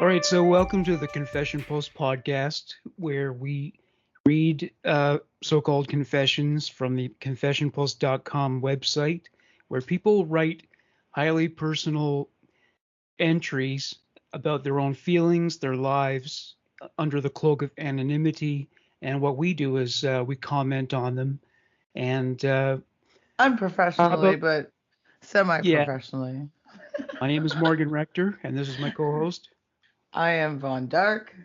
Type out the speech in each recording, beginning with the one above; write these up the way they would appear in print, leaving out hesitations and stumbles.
All right, so welcome to the Confession Post podcast, where we read so-called confessions from the confessionpost.com website, where people write highly personal entries about their own feelings, their lives, under the cloak of anonymity. And what we do is we comment on them. And how Unprofessionally, about, but yeah, semi-professionally. my name is Morgan Rector, and this is my co-host. I am Von Dark.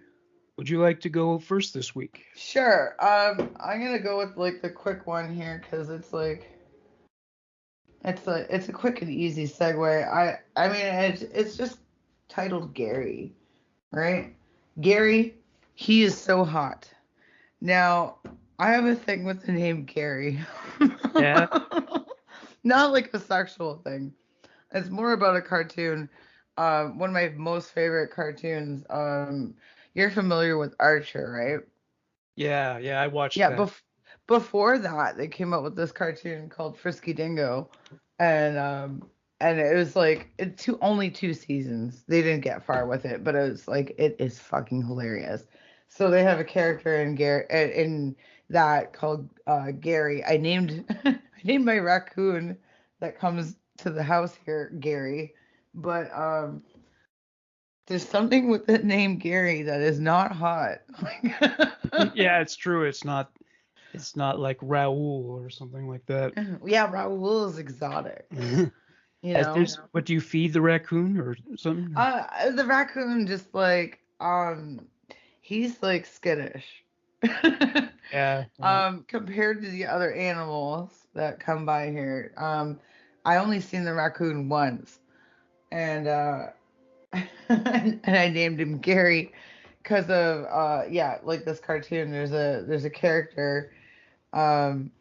Would you like to go first this week? Sure. I'm gonna go with like the quick one here because it's a quick and easy segue. I mean it's just titled Gary, right? Gary, he is so hot. Now, I have a thing with the name Gary. Yeah. Not like a sexual thing. It's more about a cartoon. One of my most favorite cartoons. You're familiar with Archer, right? Yeah, I watched Yeah. that. Before that, they came up with this cartoon called Frisky Dingo, and it was like only 2 seasons. They didn't get far with it, but it was like it is fucking hilarious. So they have a character in that called Gary. I named my raccoon that comes to the house here Gary, but there's something with the name Gary that is not hot. Yeah, it's true. It's not like Raoul or something like that. Yeah, Raoul is exotic, you know. What do you feed the raccoon or something? The raccoon just like he's like skittish. Yeah. Compared to the other animals that come by here. I only seen the raccoon once, and and I named him Gary because of yeah, like this cartoon. There's a character um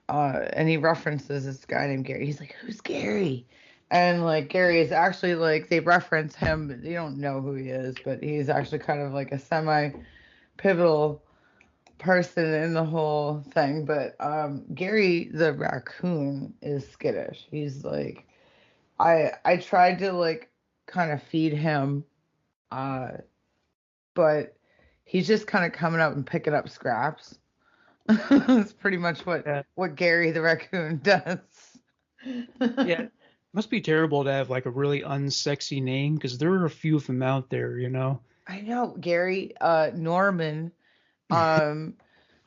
and he references this guy named Gary. He's like, "Who's Gary?" And like Gary is actually like they reference him, but you don't know who he is, but he's actually kind of like a semi pivotal person in the whole thing. But Gary the raccoon is skittish. He's like I tried to like kind of feed him, uh, but he's just kind of coming up and picking up scraps. That's pretty much Yeah. what Gary the raccoon does. Yeah. Must be terrible to have like a really unsexy name because there are a few of them out there. I know Gary. Um,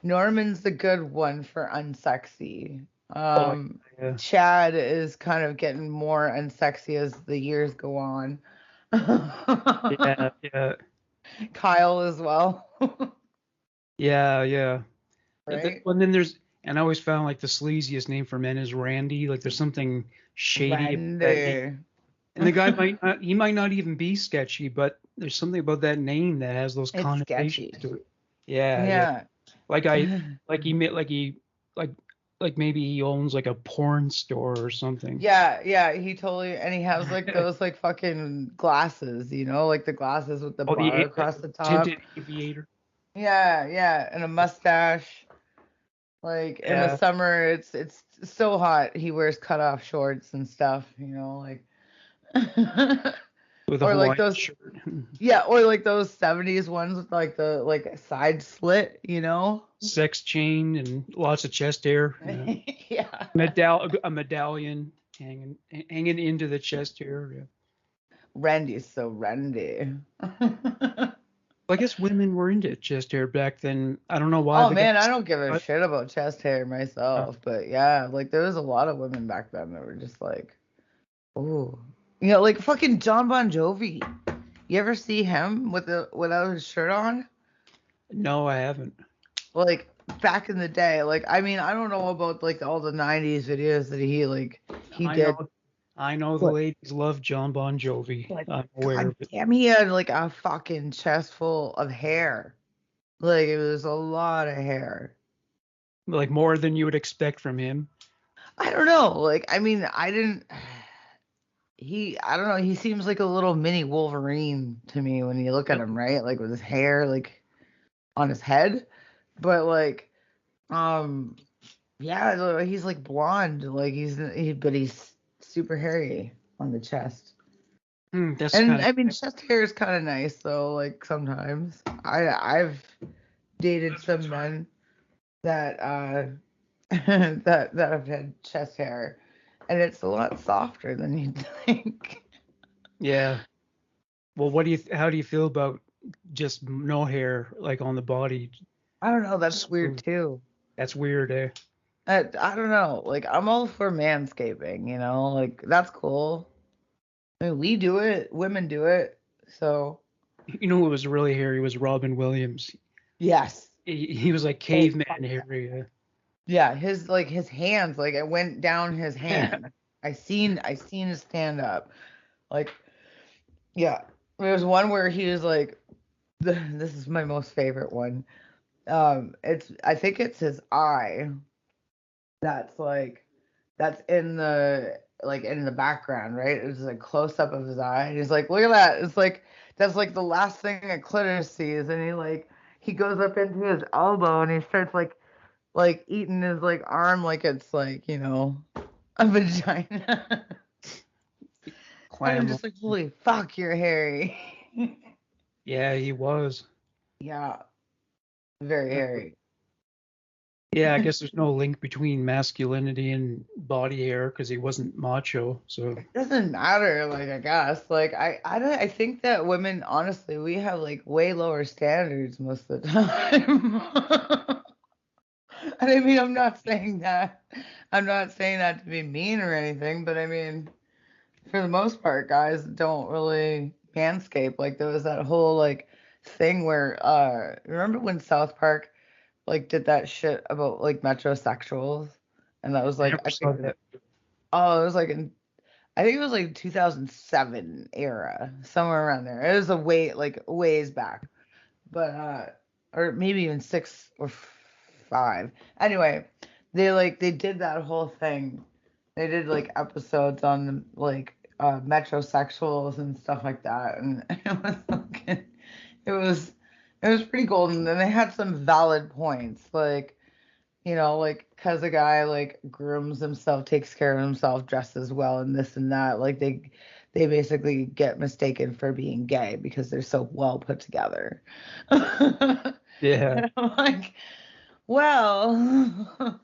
Norman's the good one for unsexy. Oh, yeah. Chad is kind of getting more unsexy as the years go on. Yeah. Kyle as well, Yeah. right? Well, then and I always found like the sleaziest name for men is Randy. Like there's something shady about that name. Randy. And the guy he might not even be sketchy, but there's something about that name that has those It's connotations sketchy. to it. Yeah. Yeah. Like like maybe he owns like a porn store or something. Yeah, he totally, and he has like those like fucking glasses, like the glasses with the Oh, bar across the top. tinted aviator. Yeah, and a mustache. Like in the Yeah, summer, it's so hot. He wears cut off shorts and stuff, like with a or like Hawaiian those, shirt. yeah, or like those 70s ones with like the like side slit. Sex chain and lots of chest hair. Yeah. Yeah. A medallion hanging into the chest hair. Yeah. Randy's so Randy. Well, I guess women were into chest hair back then. I don't know why Oh the man, I guys. don't give a But, shit about chest hair uh, myself, but yeah, like there was a lot of women back then that were just like, ooh, like fucking John Bon Jovi. You ever see him without his shirt on? no, I haven't. Like back in the day, like I mean, I don't know about like all the '90s videos that he I did, know. I know the but ladies love John Bon Jovi. but I'm aware god of it. damn, he had like a fucking chest full of hair. Like it was a lot of hair. Like more than you would expect from him. I don't know. Like I mean, I don't know, he seems like a little mini Wolverine to me when you look at him, Really? right? Like with his hair like on his head. But like um yeah, he's like blonde, like but he's super hairy on the chest. That's And kind I of mean, chest hair is kind of nice though. Like sometimes I've dated some men that that have had chest hair, and it's a lot softer than you'd think. yeah. Well, how do you feel about just no hair like on the body? I don't know. That's weird Smooth. too. That's weird, eh? I don't know. Like I'm all for manscaping. Like that's cool. I mean, we do it. Women do it. So You know who was really hairy was Robin Williams. yes. He was like Oh, caveman hairy. yeah, his hands, like it went down his hand. I seen his stand up. Like, yeah. There was one where he was like, this is my most favorite one. I think it's his eye that's like that's in the background, right? It's like close up of his eye. And he's like, look at that. It's like that's like the last thing a clitoris sees, and he goes up into his elbow and he starts like eating his like arm like it's like, a vagina. And I'm Clam. just like, holy fuck, you're hairy. Yeah, he was. Yeah, very hairy. Yeah, I guess there's no link between masculinity and body hair because he wasn't macho. So Doesn't matter, like I guess. Like I think that women, honestly, we have like way lower standards most of the time. And I mean, I'm not saying that. I'm not saying that to be mean or anything, but I mean, for the most part, guys don't really manscape. Like there was that whole like thing where remember when South Park like did that shit about like metrosexuals? And that was I like never saw that. it was like I think it was like 2007 era, somewhere around there. It was like ways back. But or maybe even 6 or 5. Anyway, they did that whole thing. They did like episodes on like metrosexuals and stuff like that, and it was it was pretty golden. And they had some valid points, like like because a guy like grooms himself, takes care of himself, dresses well, and this and that, like they basically get mistaken for being gay because they're so well put together. Yeah, And I'm like, well,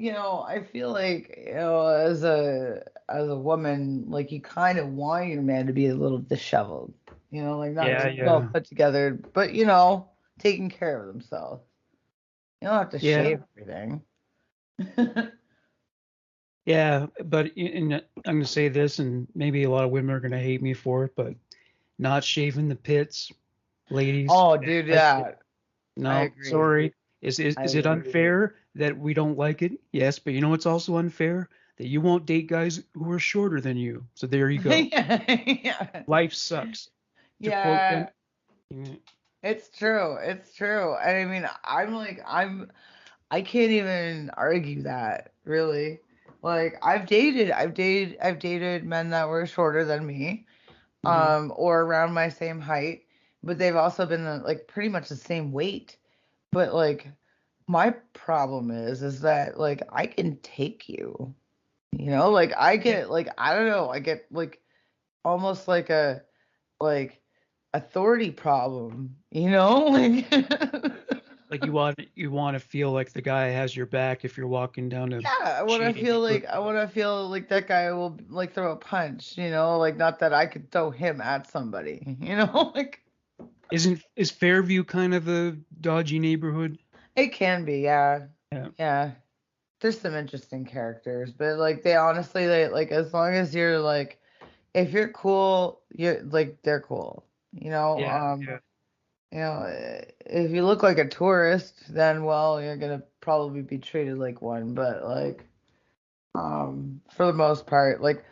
I feel like, as a woman, like you kind of want your man to be a little disheveled, like not yeah, just well yeah, put together, but taking care of themselves. You don't have to yeah, shave everything. yeah. But I'm gonna say this, and maybe a lot of women are gonna hate me for it, but not shaving the pits, ladies. Oh, dude, yeah, I No, agree. sorry. Is it unfair that we don't like it? Yes, but you know what's also unfair? That you won't date guys who are shorter than you. So there you go. Yeah, yeah, Life sucks. To quote them. yeah. It's true. It's true. And I mean, I can't even argue that, really. Like I've dated men that were shorter than me, Mhm. or around my same height, but they've also been like pretty much the same weight. But like my problem is that like I can take you, like I get like I don't know, I get like almost like a like authority problem, like Like you want to feel like the guy has your back if you're walking down a yeah, shady neighborhood. I want to feel like that guy will like throw a punch, like not that I could throw him at somebody, like Is Fairview kind of a dodgy neighborhood? it can be, yeah. Yeah. Yeah. There's some interesting characters, but like they honestly like as long as you're like if you're cool, you're like they're cool. Yeah. Yeah. If you look like a tourist, then well, you're gonna probably be treated like one. But like, for the most part, like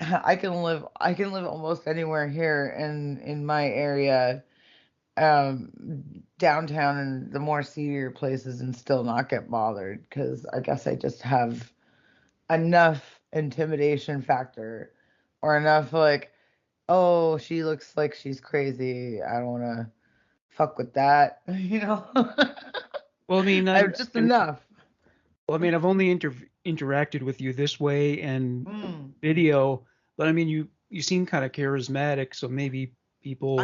I can live almost anywhere here in my area, downtown and the more seedier places, and still not get bothered because I guess I just have enough intimidation factor, or enough like, oh, she looks like she's crazy. I don't want to fuck with that, Well, I mean, I have just enough. I've only interacted with you this way and Mm. video, but I mean, you seem kind of charismatic, so maybe people.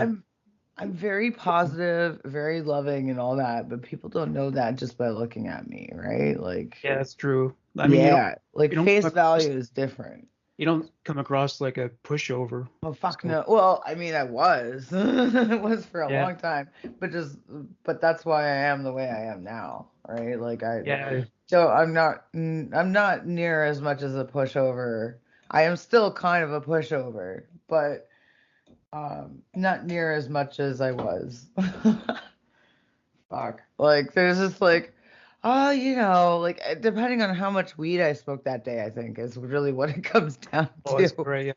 I'm very positive, very loving, and all that, but people don't know that just by looking at me, right? Like, Yeah, that's true. I mean, yeah, like you don't face come across value is different. you don't come across like a pushover. Oh fuck So no. Well, I mean, I was, I was for a yeah, long time, but but that's why I am the way I am now, right? Like yeah, so I'm not near as much as a pushover. I am still kind of a pushover, but not near as much as I was. Fuck. Like there's just like, oh, like depending on how much weed I smoked that day, I think is really what it comes down oh, to. that's great.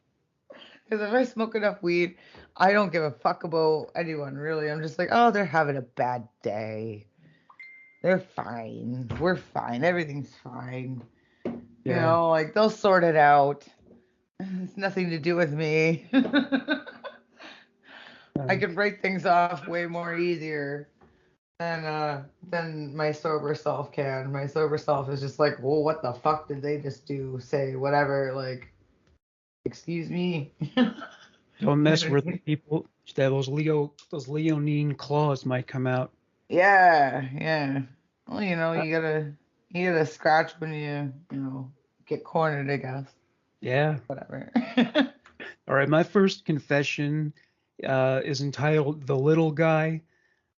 Because if I smoke enough weed, I don't give a fuck about anyone really. I'm just like, oh, they're having a bad day. They're fine. We're fine. Everything's fine. Yeah. Like they'll sort it out. It's nothing to do with me. I Um, can break things off way more easier than my sober self can. My sober self is just like, well, what the fuck did they just do? Say whatever, like, excuse me. don't mess with people. That those leonine claws might come out. Yeah, yeah. Well, Uh, you gotta scratch when get cornered, I guess. yeah. Whatever. All right. My first confession is entitled "The Little Guy."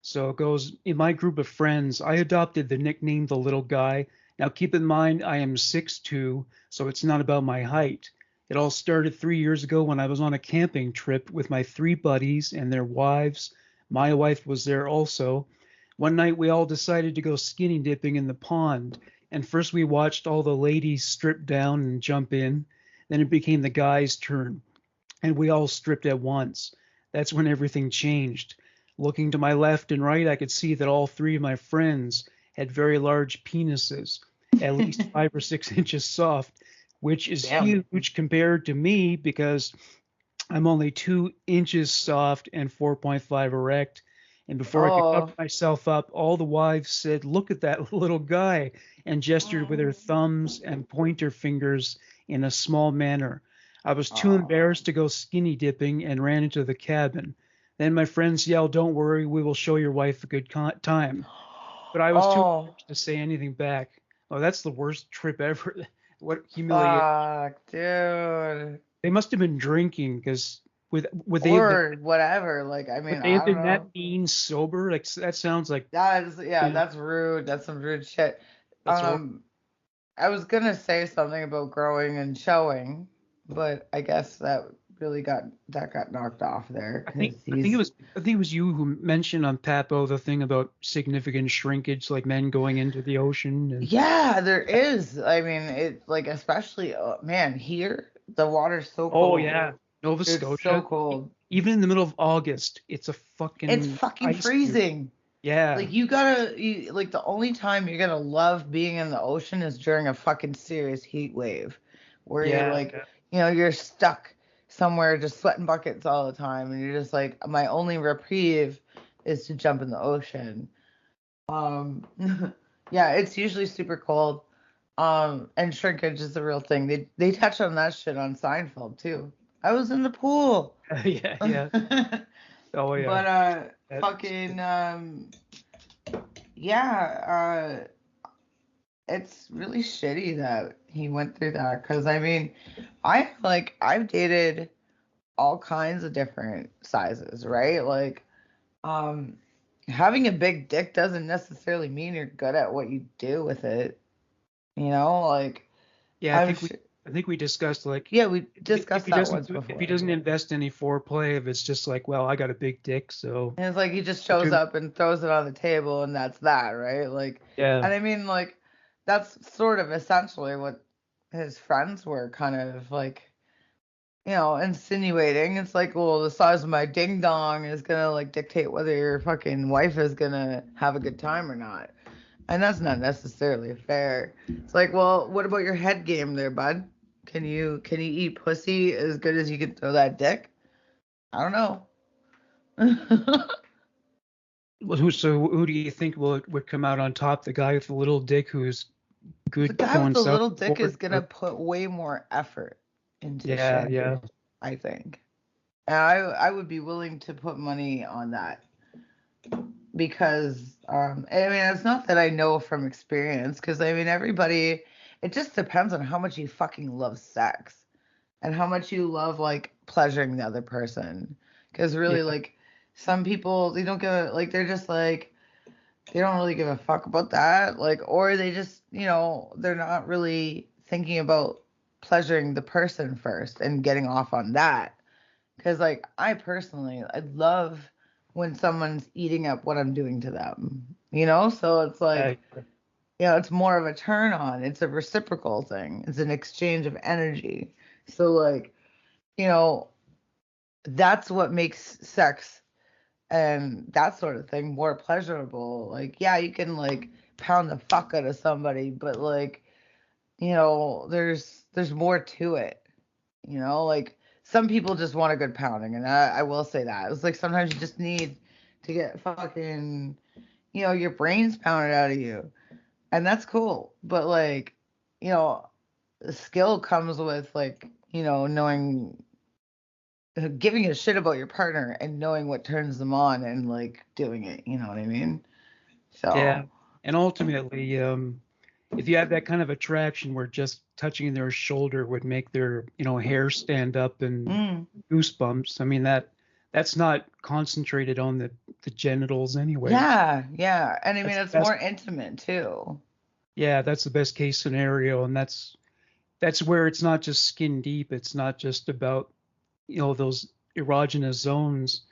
So it goes, in my group of friends, I adopted the nickname the little guy. Now keep in mind I am 6'2", so it's not about my height. It all started 3 years ago when I was on a camping trip with my three buddies and their wives. My wife was there also. One night we all decided to go skinny dipping in the pond, and first we watched all the ladies strip down and jump in. Then it became the guys' turn, and we all stripped at once. That's when everything changed. Looking to my left and right, I could see that all three of my friends had very large penises, at least 5 or 6 inches soft, which is Damn. huge compared to me because I'm only 2 inches soft and 4.5 erect. And before I could cover Oh. myself up, all the wives said, "Look at that little guy," and gestured with their thumbs and pointer fingers in a small manner. I was too Oh. embarrassed to go skinny dipping and ran into the cabin. Then my friends yelled, "Don't worry, we will show your wife a good time." But I was too Oh. embarrassed to say anything back. Oh, that's the worst trip ever. What humiliation. Fuck, dude. They must have been drinking because would they have been Or whatever. Like, I would mean, they have I don't been that know. mean sober? Like that sounds like That is, yeah, yeah, that's rude. That's some rude shit. that's horrible. I was gonna say something about growing and showing, but I guess that got knocked off there I because think I think it he's was I think it was you who mentioned on Papo the thing about significant shrinkage, like men going into the ocean and yeah, there is. I mean, it like especially man, here the water's so oh cold. yeah, Nova It's so Scotia. cold. Even in the middle of August, it's a It's fucking fucking ice cube. freezing. Yeah, Like like the only time you're gonna love being in the ocean is during a fucking serious heat wave, where you're yeah, like, you're stuck somewhere just sweating buckets all the time, and you're just like, my only reprieve is to jump in the ocean. Um, yeah, it's usually super cold. And shrinkage is the real thing. They touch on that shit on Seinfeld too. I was in the pool. yeah, yeah. Oh yeah. But That's fucking yeah, it's really shitty that he went through that because I mean, I've dated all kinds of different sizes, right? Like, um, having a big dick doesn't necessarily mean you're good at what you do with it. Like yeah. I'm sure. I think we discussed like Yeah, we if discussed he that doesn't once if he before. doesn't invest any foreplay, if it's just like, well, I got a big dick, so And it's like he just I shows can up and throws it on the table and that's that, right? Like, yeah. and I mean, like, that's sort of essentially what his friends were kind of like, insinuating. It's like, well, the size of my ding dong is gonna like dictate whether your fucking wife is gonna have a good time or not. And that's not necessarily fair. It's like, well, what about your head game there, bud? Can you eat pussy as good as you can throw that dick? I don't know. Well, who do you think would come out on top? The guy with the little dick who's The good guy with going the south little of the dick is board? gonna put way more effort into Yeah, shit. yeah. I think. And I would be willing to put money on that because I mean it's not that I know from experience because I mean everybody it just depends on how much you fucking love sex and how much you love like pleasuring the other person because really Yeah. like some people they don't give a, like they're just like they don't really give a fuck about that like or they just they're not really thinking about pleasuring the person first and getting off on that because like I personally I love when someone's eating up what I'm doing to them, so it's like it's more of a turn on, it's a reciprocal thing, it's an exchange of energy, so like you know that's what makes sex and that sort of thing more pleasurable. Like, yeah, you can like pound the fuck out of somebody, but like, there's more to it. Like some people just want a good pounding, and I will say that. It's like sometimes you just need to get fucking, your brains pounded out of you. And that's cool. But like, you know, the skill comes with like, knowing giving a shit about your partner and knowing what turns them on and like doing it, you know what I mean? Yeah. So, And ultimately, if you have that kind of attraction where just touching their shoulder would make their, hair stand up and mm, goosebumps, I mean that's not concentrated on the genitals anyway. yeah, yeah. And I mean, That's the it's best. more intimate too. Yeah, that's the best case scenario, and that's where it's not just skin deep. It's not just about, those erogenous zones.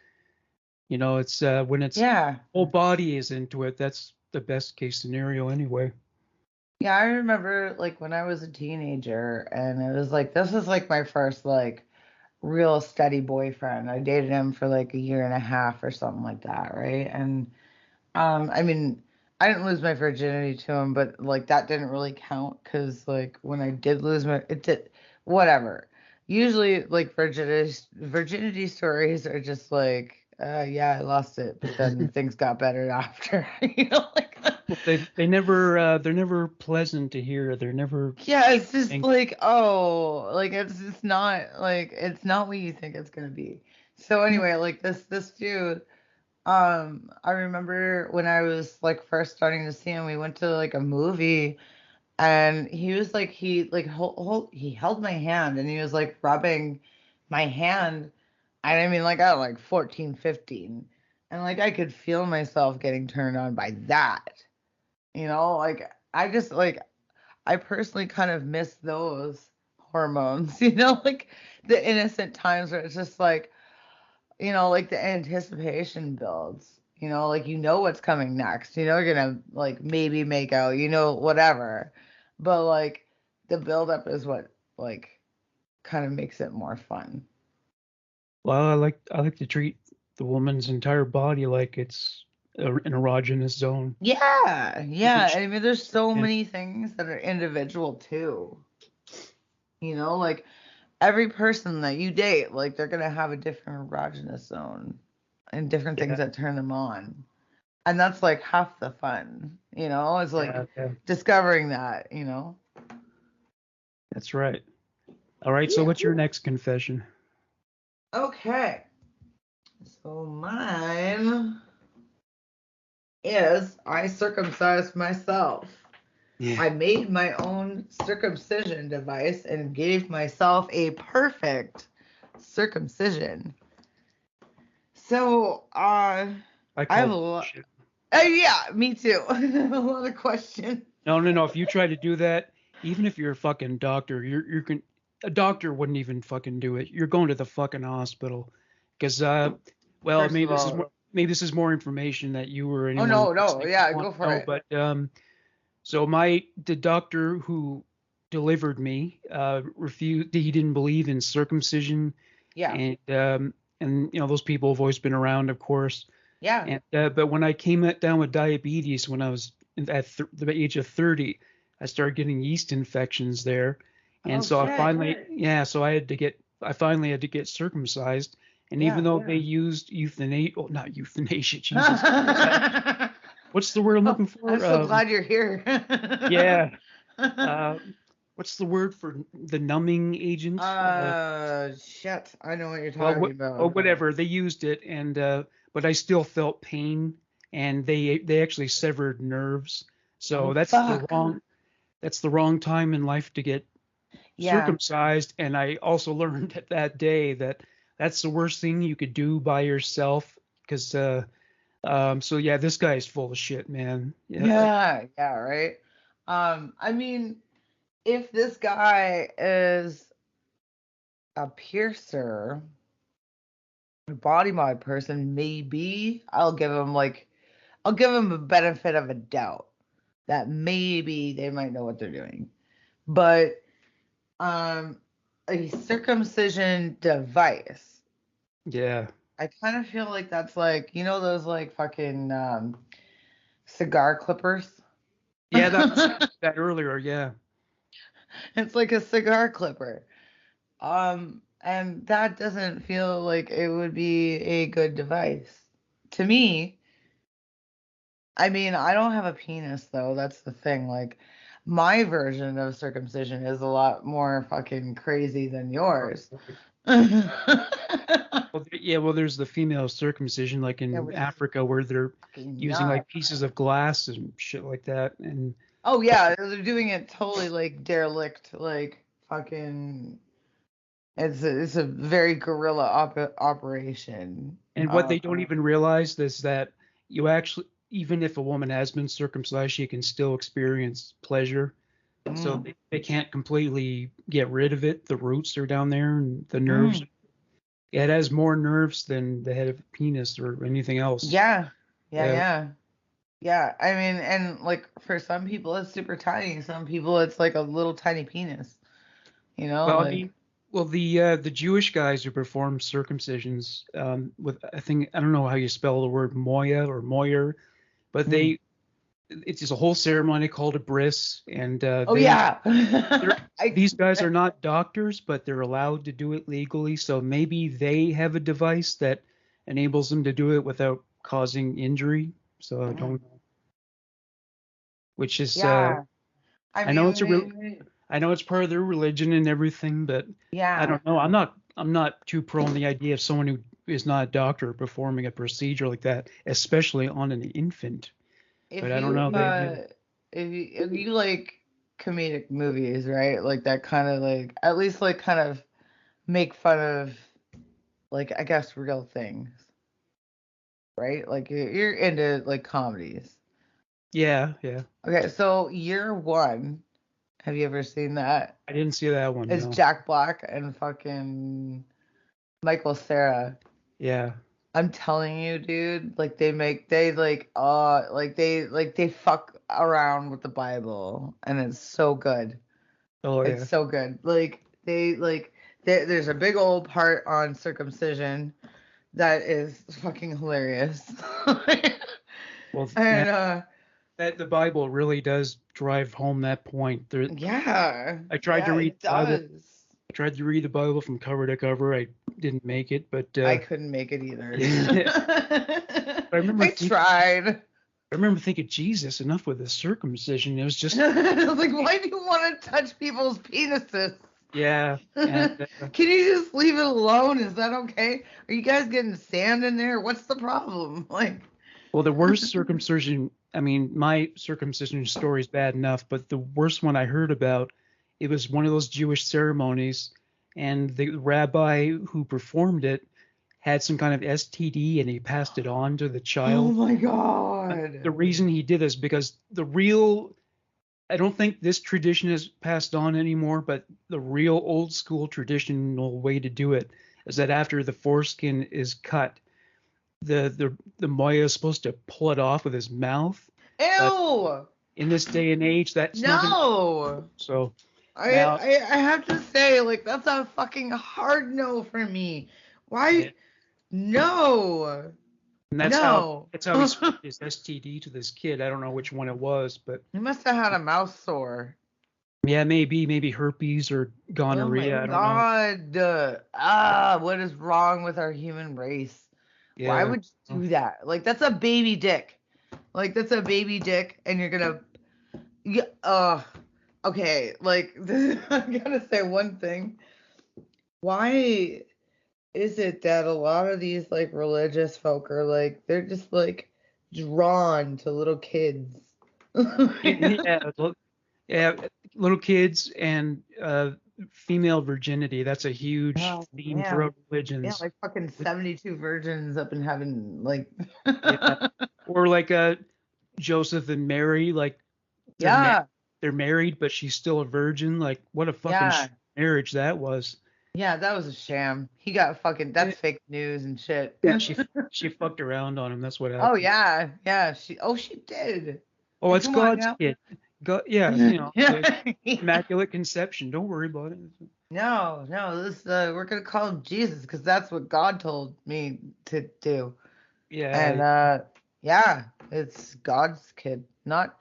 It's when it's Yeah. whole body is into it. That's the best case scenario anyway. Yeah, I remember like when I was a teenager and it was like this was like my first like real steady boyfriend. I dated him for like a year and a half or something like that, right? And I mean, I didn't lose my virginity to him, but like that didn't really count because like when I did lose my, it did whatever. Usually, like virginity stories are just like, yeah, I lost it, but then things got better after, like. Well, they're never pleasant to hear. They're never Yeah, it's just think, like, oh, like it's not like it's not what you think it's gonna be. So anyway, like this dude. I remember when I was like first starting to see him, we went to like a movie and he was like he held my hand and he was like rubbing my hand. And I mean like I was like 14, 15. And like I could feel myself getting turned on by that. Like I just like I personally kind of miss those hormones, like the innocent times where it's just like like the anticipation builds, like what's coming next. You're gonna like maybe make out, whatever. But like the buildup is what like kind of makes it more fun. well, I like to treat the woman's entire body like it's an erogenous zone. Yeah, You can, yeah. I mean, there's so yeah, many things that are individual too. Like every person that you date, like they're gonna have a different erogenous zone and different things yeah, that turn them on. And that's like half the fun, it's like yeah, yeah. discovering that, That's right. All right. So Yeah. what's your next confession? Okay. So mine is I circumcised myself. Yeah. I made my own circumcision device and gave myself a perfect circumcision. So, I I have call a lot. bullshit. Yeah, me too. I have a lot of questions. No, no, no. If you try to do that, even if you're a fucking doctor, a doctor wouldn't even fucking do it. You're going to the fucking hospital because well, First of all, maybe this is more information that you or oh anyone no, no, listening would yeah, want go to for know. it. But so the doctor who delivered me refused. He didn't believe in circumcision, Yeah, and those people have always been around, of course. yeah. And but when I came down with diabetes when I was the age of 30, I started getting yeast infections there, and Oh so shit. so I finally had to get circumcised. And even Yeah. though they used euthanasia, oh, not euthanasia, Jesus, uh, Oh, what's the word I'm looking I'm for? so glad you're here. Yeah, uh, what's the word for the numbing agent? Shit. I know what you're Well, talking well, about. whatever. They used it, and but I still felt pain, and they actually severed nerves. Oh So fuck. that's the wrong time in life to get Yeah. circumcised. And I also learned that day that that's the worst thing you could do by yourself. Because so yeah, this guy is full of shit, man. Yeah, Yeah. Yeah. Right. I mean, if this guy is a piercer, a body mod person, maybe I'll give him a benefit of a doubt that maybe they might know what they're doing. But um a circumcision device, yeah, I kind of feel like that's like, you know, those like fucking cigar clippers. yeah. That was that earlier. Yeah, It's like a cigar clipper. And that doesn't feel like it would be a good device. To me, I mean, I don't have a penis though. That's the thing. Like, my version of circumcision is a lot more fucking crazy than yours. Yeah, well, yeah. Well, there's the female circumcision, like in which is Africa, where they're fucking using nuts. like pieces of glass and shit like that. And Oh yeah, they're doing it totally like derelict, like fucking. It's a very guerrilla operation. what they don't even realize is that you actually, even if a woman has been circumcised, she can still experience pleasure. So Mm, they can't completely get rid of it. The roots are down there and the nerves. mm. It has more nerves than the head of a penis or anything else. Yeah, yeah, Yeah. yeah. Yeah, I mean, and like for some people it's super tiny. Some people it's like a little tiny penis. You know, Well, I like mean, well, the Jewish guys who perform circumcisions with I think I don't know how you spell the word moya or moyer, but mm. it's just a whole ceremony called a bris, and Oh yeah. I these guys are not doctors, but they're allowed to do it legally. So maybe they have a device that enables them to do it without causing injury. So I don't know, which is yeah. I I know mean, it's a real I know it's part of their religion and everything, but I yeah. don't know. I'm not too prone to the idea of someone who is not a doctor performing a procedure like that, especially on an infant. But If I don't you know. They if you like comedic movies, right? Like that kind of like at least like kind of make fun of like I guess real things, right? Like you're into like comedies. yeah, yeah. Okay, so Year One, have you ever seen that? I didn't see that one. It's No. Jack Black and fucking Michael Cera. Yeah. I'm telling you, dude, like they fuck around with the Bible and it's so good. Oh It's yeah. so good. There's a big old part on circumcision that is fucking hilarious. Well, man, And that the Bible really does drive home that point. There, yeah, I tried yeah, to read it the Bible. does. I tried to read the Bible from cover to cover. I didn't make it, but I couldn't make it either. yeah. I remember I thinking, tried. I remember thinking, Jesus, enough with the circumcision. It was just, I was like, why do you want to touch people's penises? yeah, and Can you just leave it alone? Is that okay? Are you guys getting sand in there? What's the problem? Like, well, the worst circumcision. I mean, my circumcision story is bad enough, but the worst one I heard about, it was one of those Jewish ceremonies, and the rabbi who performed it had some kind of STD, and he passed it on to the oh child. my The god. reason he did this because I don't think this tradition is passed on anymore, but the real old school traditional way to do it is that after the foreskin is cut, the Moya is supposed to pull it off with his mouth. But Ew. in this day and age, that's not going to. No. So I, now, I I have to say, like, that's a fucking hard no for me. yeah, Why? No. and No. that's how he spread his STD to this kid. I don't know which one it was, but He must have had a mouth sore. yeah, maybe herpes or Oh my gonorrhea. I don't know. god. What is wrong with our human race? Why Yeah. would you do that? Like that's a baby dick. Like that's a baby dick and you're gonna yeah, Okay, like I gotta say one thing. Why is it that a lot of these like religious folk are like they're just like drawn to little kids? Yeah, yeah, little kids and female virginity. That's a huge Oh theme man. throughout Yeah, religions. like fucking 72 virgins up in heaven. Like Yeah, or like Joseph and Mary, like they're ma- yeah, they're married, but she's still a virgin. Like what a fucking yeah. marriage that was. Yeah, that was a sham. He got fucking Eh, that's fake news and shit. Yeah, she fucked around on him. That's what Oh happened. yeah, yeah. She did. Oh, Like it's come on God's now. kid. God, yeah, Yeah. immaculate conception. Don't worry about it. No, no, this we're gonna call him Jesus because that's what God told me to do. Yeah, And yeah, it's God's kid, not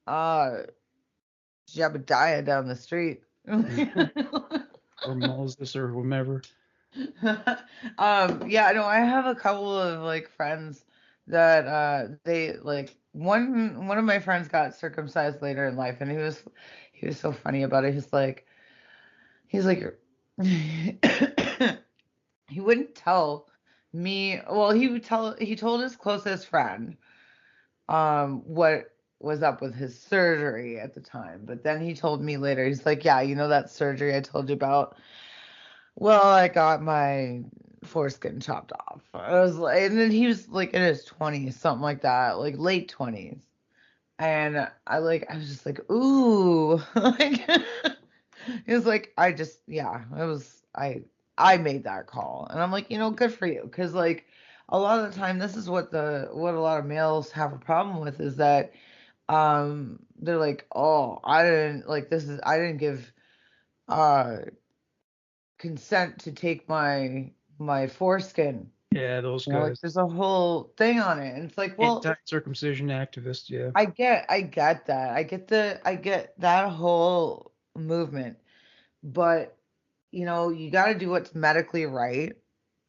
uh Jebediah down the street. yeah, or Moses or whomever. Yeah, no, I have a couple of like friends that they like one of my friends got circumcised later in life and he was so funny about it. He's like he wouldn't tell me, well, he told his closest friend what was up with his surgery at the time, but then he told me later, he's like, yeah, you know that surgery I told you about. Well, I got my foreskin chopped off. I was like, and then he was like in his 20s, something like that, like late 20s. And I was just like, ooh, like, it was like, yeah, I made that call. And I'm like, good for you. Cause like a lot of the time, this is what a lot of males have a problem with is that, they're like, oh, I didn't give, uh, consent to take my foreskin. Yeah, those Like guys. there's a whole thing on it, and it's like, well, Anti-circumcision activists. Yeah, I get that, I get that whole movement, but you got to do what's medically right,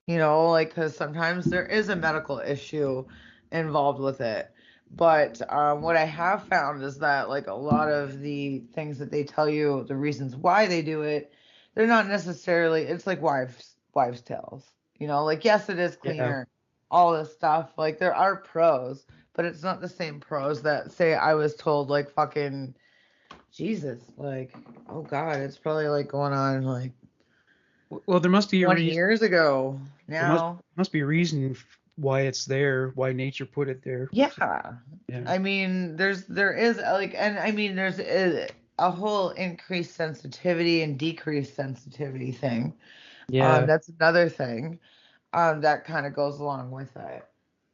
like because sometimes there is a medical issue involved with it. But what I have found is that like a lot of the things that they tell you, the reasons why they do it, they're not necessarily. It's like wives' tales. Like yes, it is yeah, cleaner, all this stuff. Like there are pros, but it's not the same pros that say I was told like fucking Jesus, like oh God, it's probably like going on like well, there must be a 20 reason. years ago There must now. must be a reason why it's there, why nature put it there. So, Yeah. yeah, I mean, there is like, and I mean, there's a whole increased sensitivity and decreased sensitivity thing. yeah. That's another thing, that kind of goes along with it.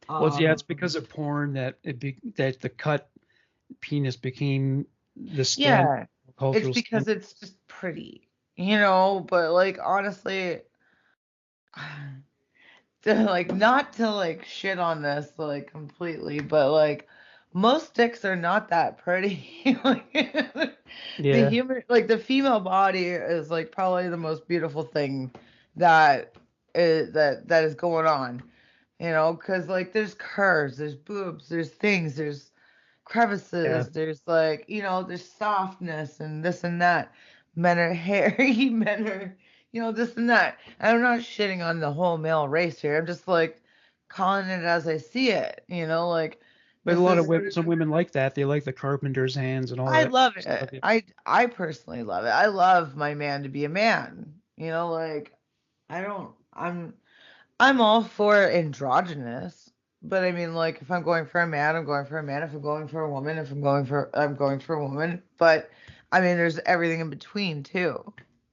Well, yeah, it's Um, because of porn that the cut penis became the standard yeah, it's cultural because standard. it's just pretty, but like honestly, like not to like shit on this like completely, but like most dicks are not that pretty. Like, Yeah, the female body is like probably the most beautiful thing that is going on, because like there's curves, there's boobs, there's things, there's yeah, crevices, there's like, there's softness and this and that. Men are hairy, men are, this and that. And I'm not shitting on the whole male race here. I'm just like calling it as I see it, like but a this lot of is, women, some women like that. They like the carpenter's hands and all I that love stuff. it. I personally love it. I love my man to be a man. Like I don't I'm all for androgynous, but I mean, like, if I'm going for a man, I'm going for a man. If I'm going for a woman, I'm going for a woman. But I mean, there's everything in between too.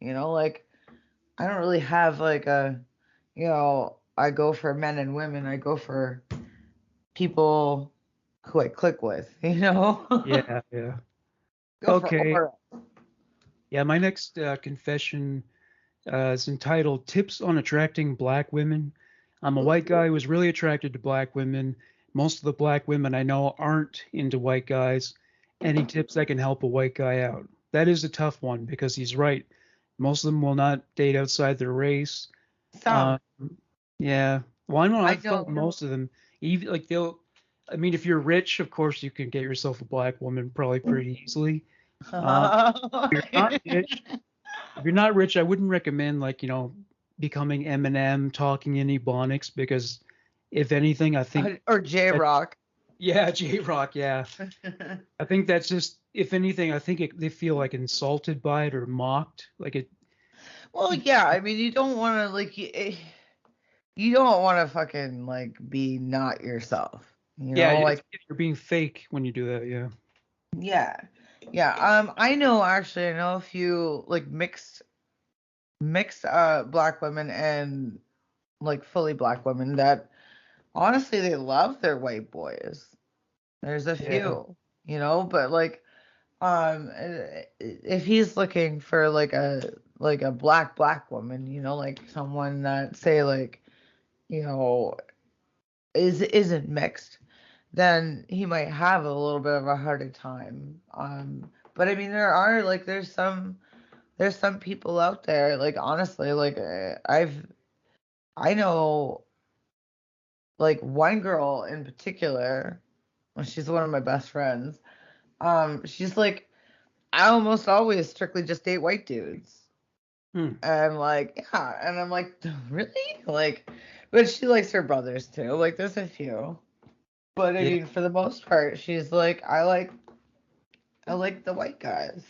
Like, I don't really have like I go for men and women. I go for people who I click with. Yeah, yeah. Go for Okay. aura. Yeah, my next confession is entitled "Tips on Attracting Black Women." I'm a white guy who is really attracted to black women. Most of the black women I know aren't into white guys. Any tips that can help a white guy out? That is a tough one because he's right. Most of them will not date outside their race. Some. Um, yeah. Well, I know I I've felt don't. most of them. Even like they'll. I mean, if you're rich, of course you can get yourself a black woman probably pretty easily. Uh, if you're not rich, if you're not rich, I wouldn't recommend like, becoming Eminem talking in Ebonics because if anything, I think Or J that, Rock. yeah, J-Rock, yeah. I think that's just, if anything, I think they feel like insulted by it or mocked. Like it, Well, yeah, I mean, you don't want to like you don't want to fucking like be not yourself, yeah, like you're being fake when you do that. Yeah. yeah. Yeah, I know a few like mixed black women and like fully black women that honestly they love their white boys. There's a Yeah. few, but like if he's looking for like a black woman, like someone that say like, you know, isn't mixed, then he might have a little bit of a harder time. But I mean there's some people out there like honestly like I know like one girl in particular, well, she's one of my best friends. She's like, I almost always strictly just date white dudes. Hmm. And like, yeah, and I'm like, really? Like, but she likes her brothers too. Like, there's a few. But I Yeah. mean, for the most part, she's like, I like the white guys.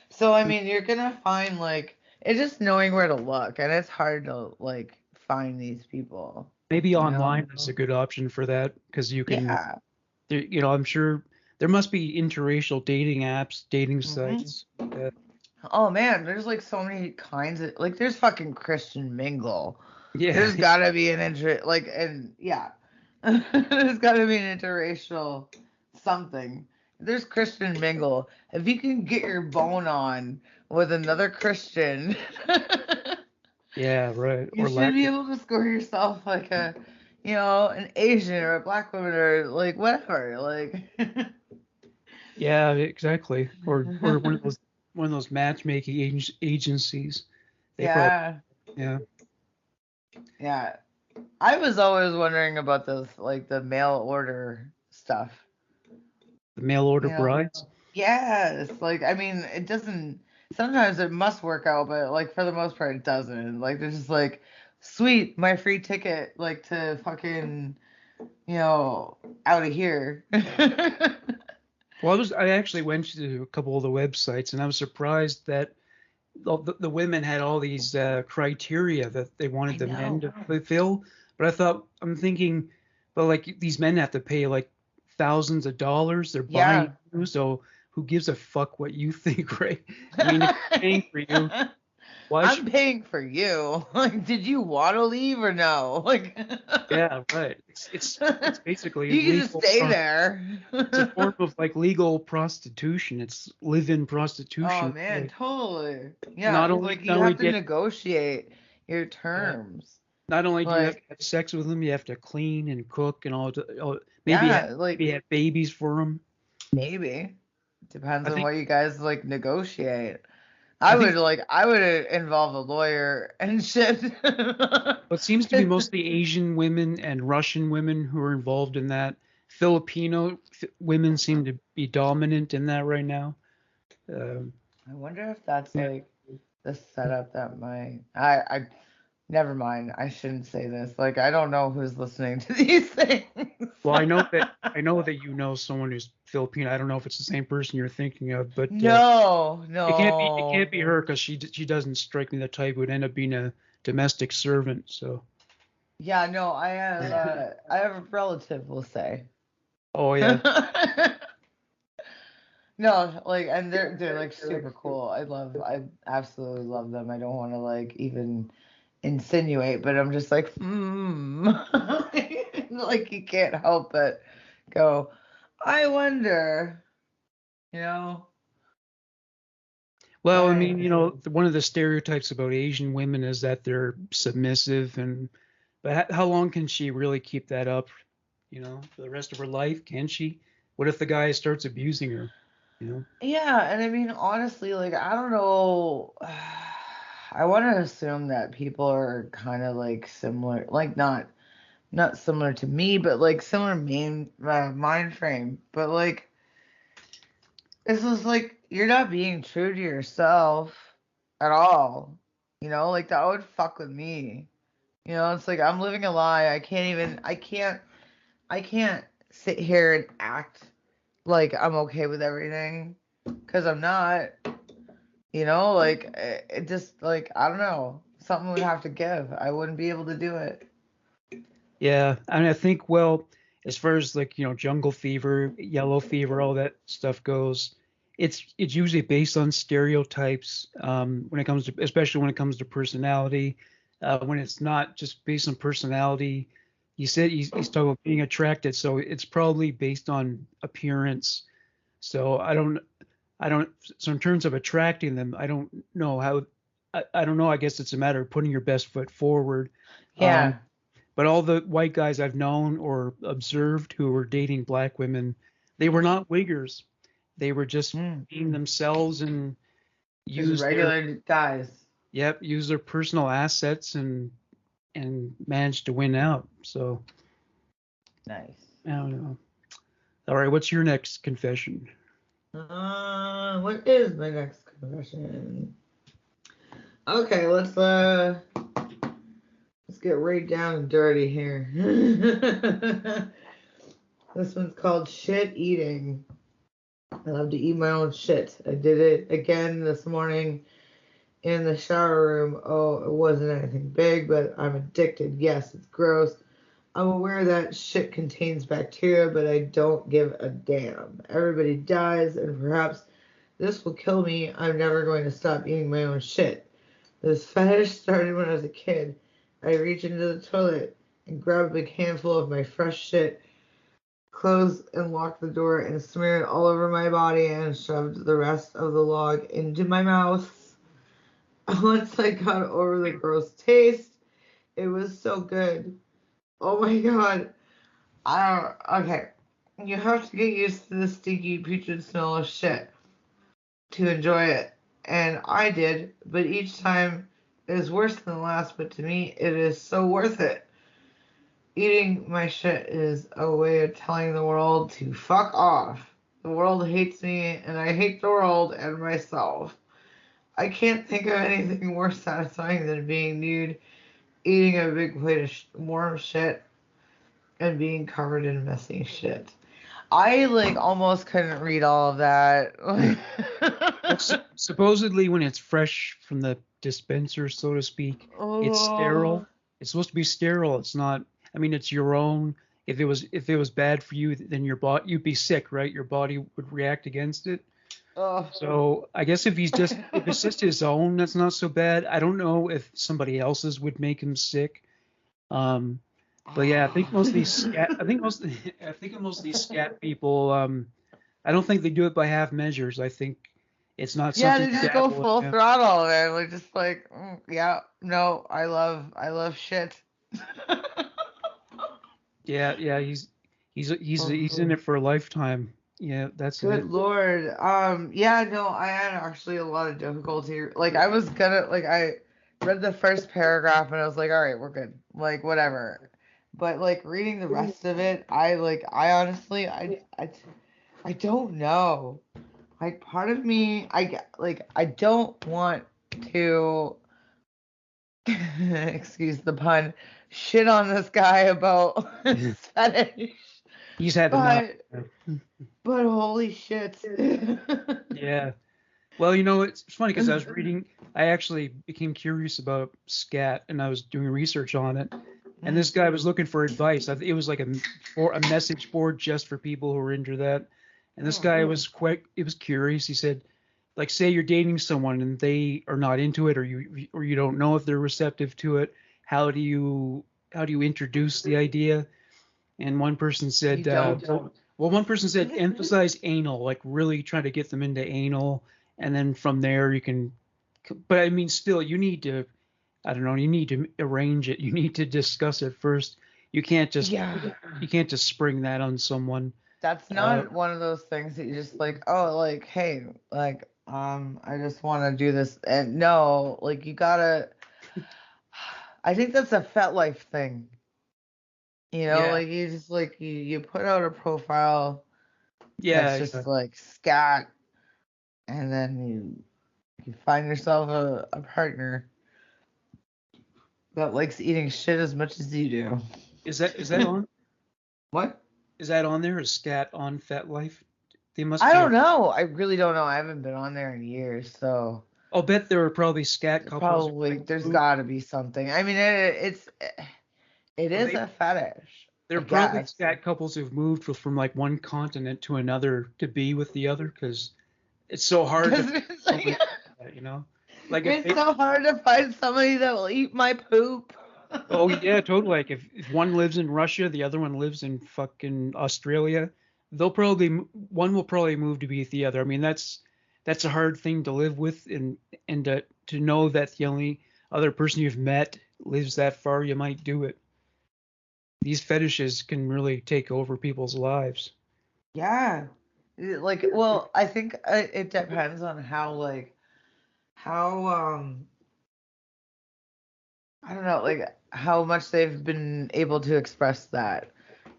So I mean, you're gonna find like it's just knowing where to look, and it's hard to like find these people, Maybe you know? online is a good option for that because you can, Yeah. I'm sure there must be interracial dating apps, dating hmm sites. That, Oh man, there's like so many kinds of like there's fucking Christian Mingle. yeah. There's gotta be an and yeah. There's gotta be an interracial something. There's Christian Mingle. If you can get your bone on with another Christian, Yeah, right. you Or should be Latin. able to score yourself like an Asian or a black woman or like whatever. Like Yeah, exactly. Or one of those matchmaking agencies. They probably, yeah. yeah. Yeah. I was always wondering about this, like the mail order stuff. The mail order You know? brides. Yes. Like, I mean, it doesn't, sometimes it must work out, but like for the most part, it doesn't. Like, they're just like, sweet, my free ticket, like to fucking, out of here. Well, I actually went to a couple of the websites and I was surprised that the women had all these criteria that they I wanted the men know. to fulfill. But I'm thinking, but like these men have to pay like thousands of dollars. They're buying Yeah. you, so who gives a fuck what you think, right? I mean, if they're paying for you, why I'm should? paying for you. Like, did you want to leave or no? Like, Yeah, right. It's basically you can just legal. stay there. It's a form of like legal prostitution. It's live-in Oh prostitution. man, totally. Yeah, Not because only like not you only have to get negotiate your yeah, terms. not only do you have to Like, have sex with them, you have to clean and cook and yeah, like maybe have babies for them. maybe depends I on think what you guys like negotiate. I I think would like I would involve a lawyer and shit. what seems to be mostly Asian women and Russian women who are involved in that. Filipino women seem to be dominant in that right now. Um, I wonder if that's yeah. like the setup that I never mind. I shouldn't say this. Like I don't know who's listening to these things. Well, I know that you know someone who's Filipino. I don't know if it's the same person you're thinking of, but No, it can't no. be her because she doesn't strike me the type who would end up being a domestic servant. So, Yeah, no, I have a relative, we'll say. oh yeah, No, like and they're like super cool. I absolutely love them. I don't want to like even insinuate, but I'm just like, like you can't help but go, I wonder, you know. well, I mean, I one of the stereotypes about Asian women is that they're submissive, but how long can she really keep that up? For the rest of her life, can she? What if the guy starts abusing her? You know? Yeah, and I mean honestly, like I don't know. I want to assume that people are kind of like similar, like not similar to me, but like similar mind frame. But like this is like you're not being true to yourself at all. Like that would fuck with me. It's like I'm living a lie. I can't sit here and act like I'm okay with everything because I'm not. Like it just like I don't know. Something would have to give. I wouldn't be able to do it. Yeah, I mean, I think, well, as far as like, jungle fever, yellow fever, all that stuff goes, it's usually based on stereotypes, when it comes to, especially when it comes to personality. When it's not just based on personality, you said he's talking about being attracted, so it's probably based on appearance. So I don't, so in terms of attracting them, I don't know how, I don't know. I guess it's a matter of putting your best foot forward. Yeah. But all the white guys I've known or observed who were dating black women, they were not wiggers. They were just Mm. being themselves and Just use their, regular guys. yep, use their personal assets and managed to win out. So Nice. I don't know. All right, what's your next confession? What is my next confession? Okay, let's get right down and dirty here. This one's called shit eating. I love to eat my own shit. I did it again this morning in the shower room. Oh, it wasn't anything big, but I'm addicted. Yes, it's gross. I'm aware that shit contains bacteria, but I don't give a damn. Everybody dies, and perhaps this will kill me. I'm never going to stop eating my own shit. This fetish started when I was a kid. I reach into the toilet and grab a big handful of my fresh shit, close and lock the door, and smear it all over my body and shoved the rest of the log into my mouth. Once I got over the gross taste, it was so good. Oh my god. I don't. Okay. You have to get used to the stinky, putrid smell of shit to enjoy it. And I did, but each time is worse than the last, but to me, it is so worth it. Eating my shit is a way of telling the world to fuck off. The world hates me, and I hate the world and myself. I can't think of anything more satisfying than being nude, eating a big plate of warm shit, and being covered in messy shit. I like almost couldn't read all of that. Well, supposedly when it's fresh from the dispenser, so to speak, it's Oh, sterile. It's supposed to be sterile. It's not. I mean, it's your own. If it was bad for you, then you'd be sick, right? Your body would react against it. oh. So I guess if it's just his own, that's not so bad. I don't know if somebody else's would make him sick. Um, but yeah, I think most of these scat. I think most of these scat people. I don't think they do it by half measures. I think it's not Yeah, something they to just go dabble full in. throttle, man. Like just like, yeah, no, I love shit. Yeah, yeah, he's in it for a lifetime. Yeah, that's it. Good Lord. Yeah, no, I had actually a lot of difficulty. Like I was gonna like I read the first paragraph and I was like, all right, we're good. Like whatever. But like reading the rest of it, I honestly I don't know. Like part of me, I don't want to excuse the pun, shit on this guy about his fetish. He's had enough. But but holy shit. Yeah. Well, it's funny because I actually became curious about scat, and I was doing research on it. And this guy was looking for advice. It was like a message board just for people who were into that. And this guy was it was curious. He said, like, say you're dating someone and they are not into it, or you don't know if they're receptive to it. How do you introduce the idea? And one person You said, don't. one person said emphasize anal, like really try to get them into anal, and then from there you can. But I mean, still, you need to. I don't know. You need to arrange it. You need to discuss it first. You can't just Yeah. you can't just spring that on someone. That's Uh, not one of those things that you just like, oh, like, hey, like, I just want to do this. And no, like, you gotta, I think that's a FetLife thing. yeah, Like, you just, like, you put out a profile that's yeah, just like scat. and then you find yourself a partner that likes eating shit as much as you do. Is that on? What? Is that on there? Is Scat on FetLife? They must I be. don't know. I really don't know. I haven't been on there in years, so I'll bet there are probably Scat couples who probably like there's move. got to be something. I mean, it Well, is a fetish, there I are probably guess. Scat couples who've moved from like one continent to another to be with the other because it's so hard to Because find it's like, someone like that, you know? Like if it's they, so hard to find somebody that will eat my poop. oh yeah, totally. Like if one lives in Russia, the other one lives in fucking Australia, one will probably move to be with the other. I mean, that's a hard thing to live with, and to know that the only other person you've met lives that far, you might do it. These fetishes can really take over people's lives. Yeah. Like, well, I think it depends on how I don't know, like how much they've been able to express that.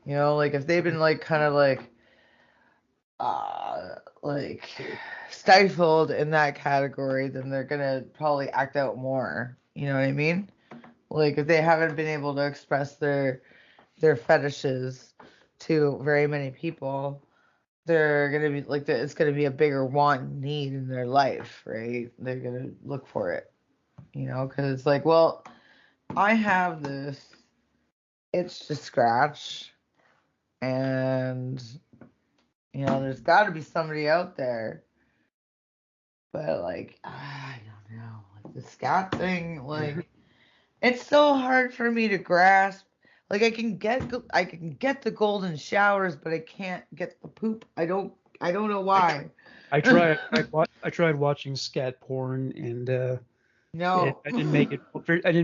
You know, like if they've been like kind of like stifled in that category, then they're gonna probably act out more. You know what I mean? Like if they haven't been able to express their fetishes to very many people, they're gonna be like it's gonna be a bigger want and need in their life, right? They're gonna look for it, you know, because it's like, well, I have this itch to scratch, and you know, there's got to be somebody out there, but like, I don't know, like the scat thing, like it's so hard for me to grasp. Like I can get the golden showers, but I can't get the poop. I don't know I why. I tried watching scat porn and No. I didn't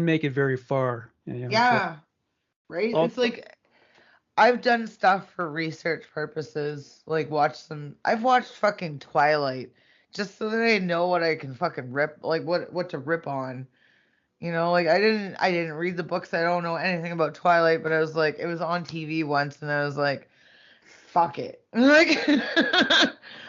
make it very far. Unfortunately. Yeah, right? Oh, It's like I've done stuff for research purposes, like I've watched fucking Twilight just so that I know what I can fucking rip, like what to rip on. You know, like I didn't read the books. I don't know anything about Twilight, but I was like it was on TV once and I was like fuck it. Like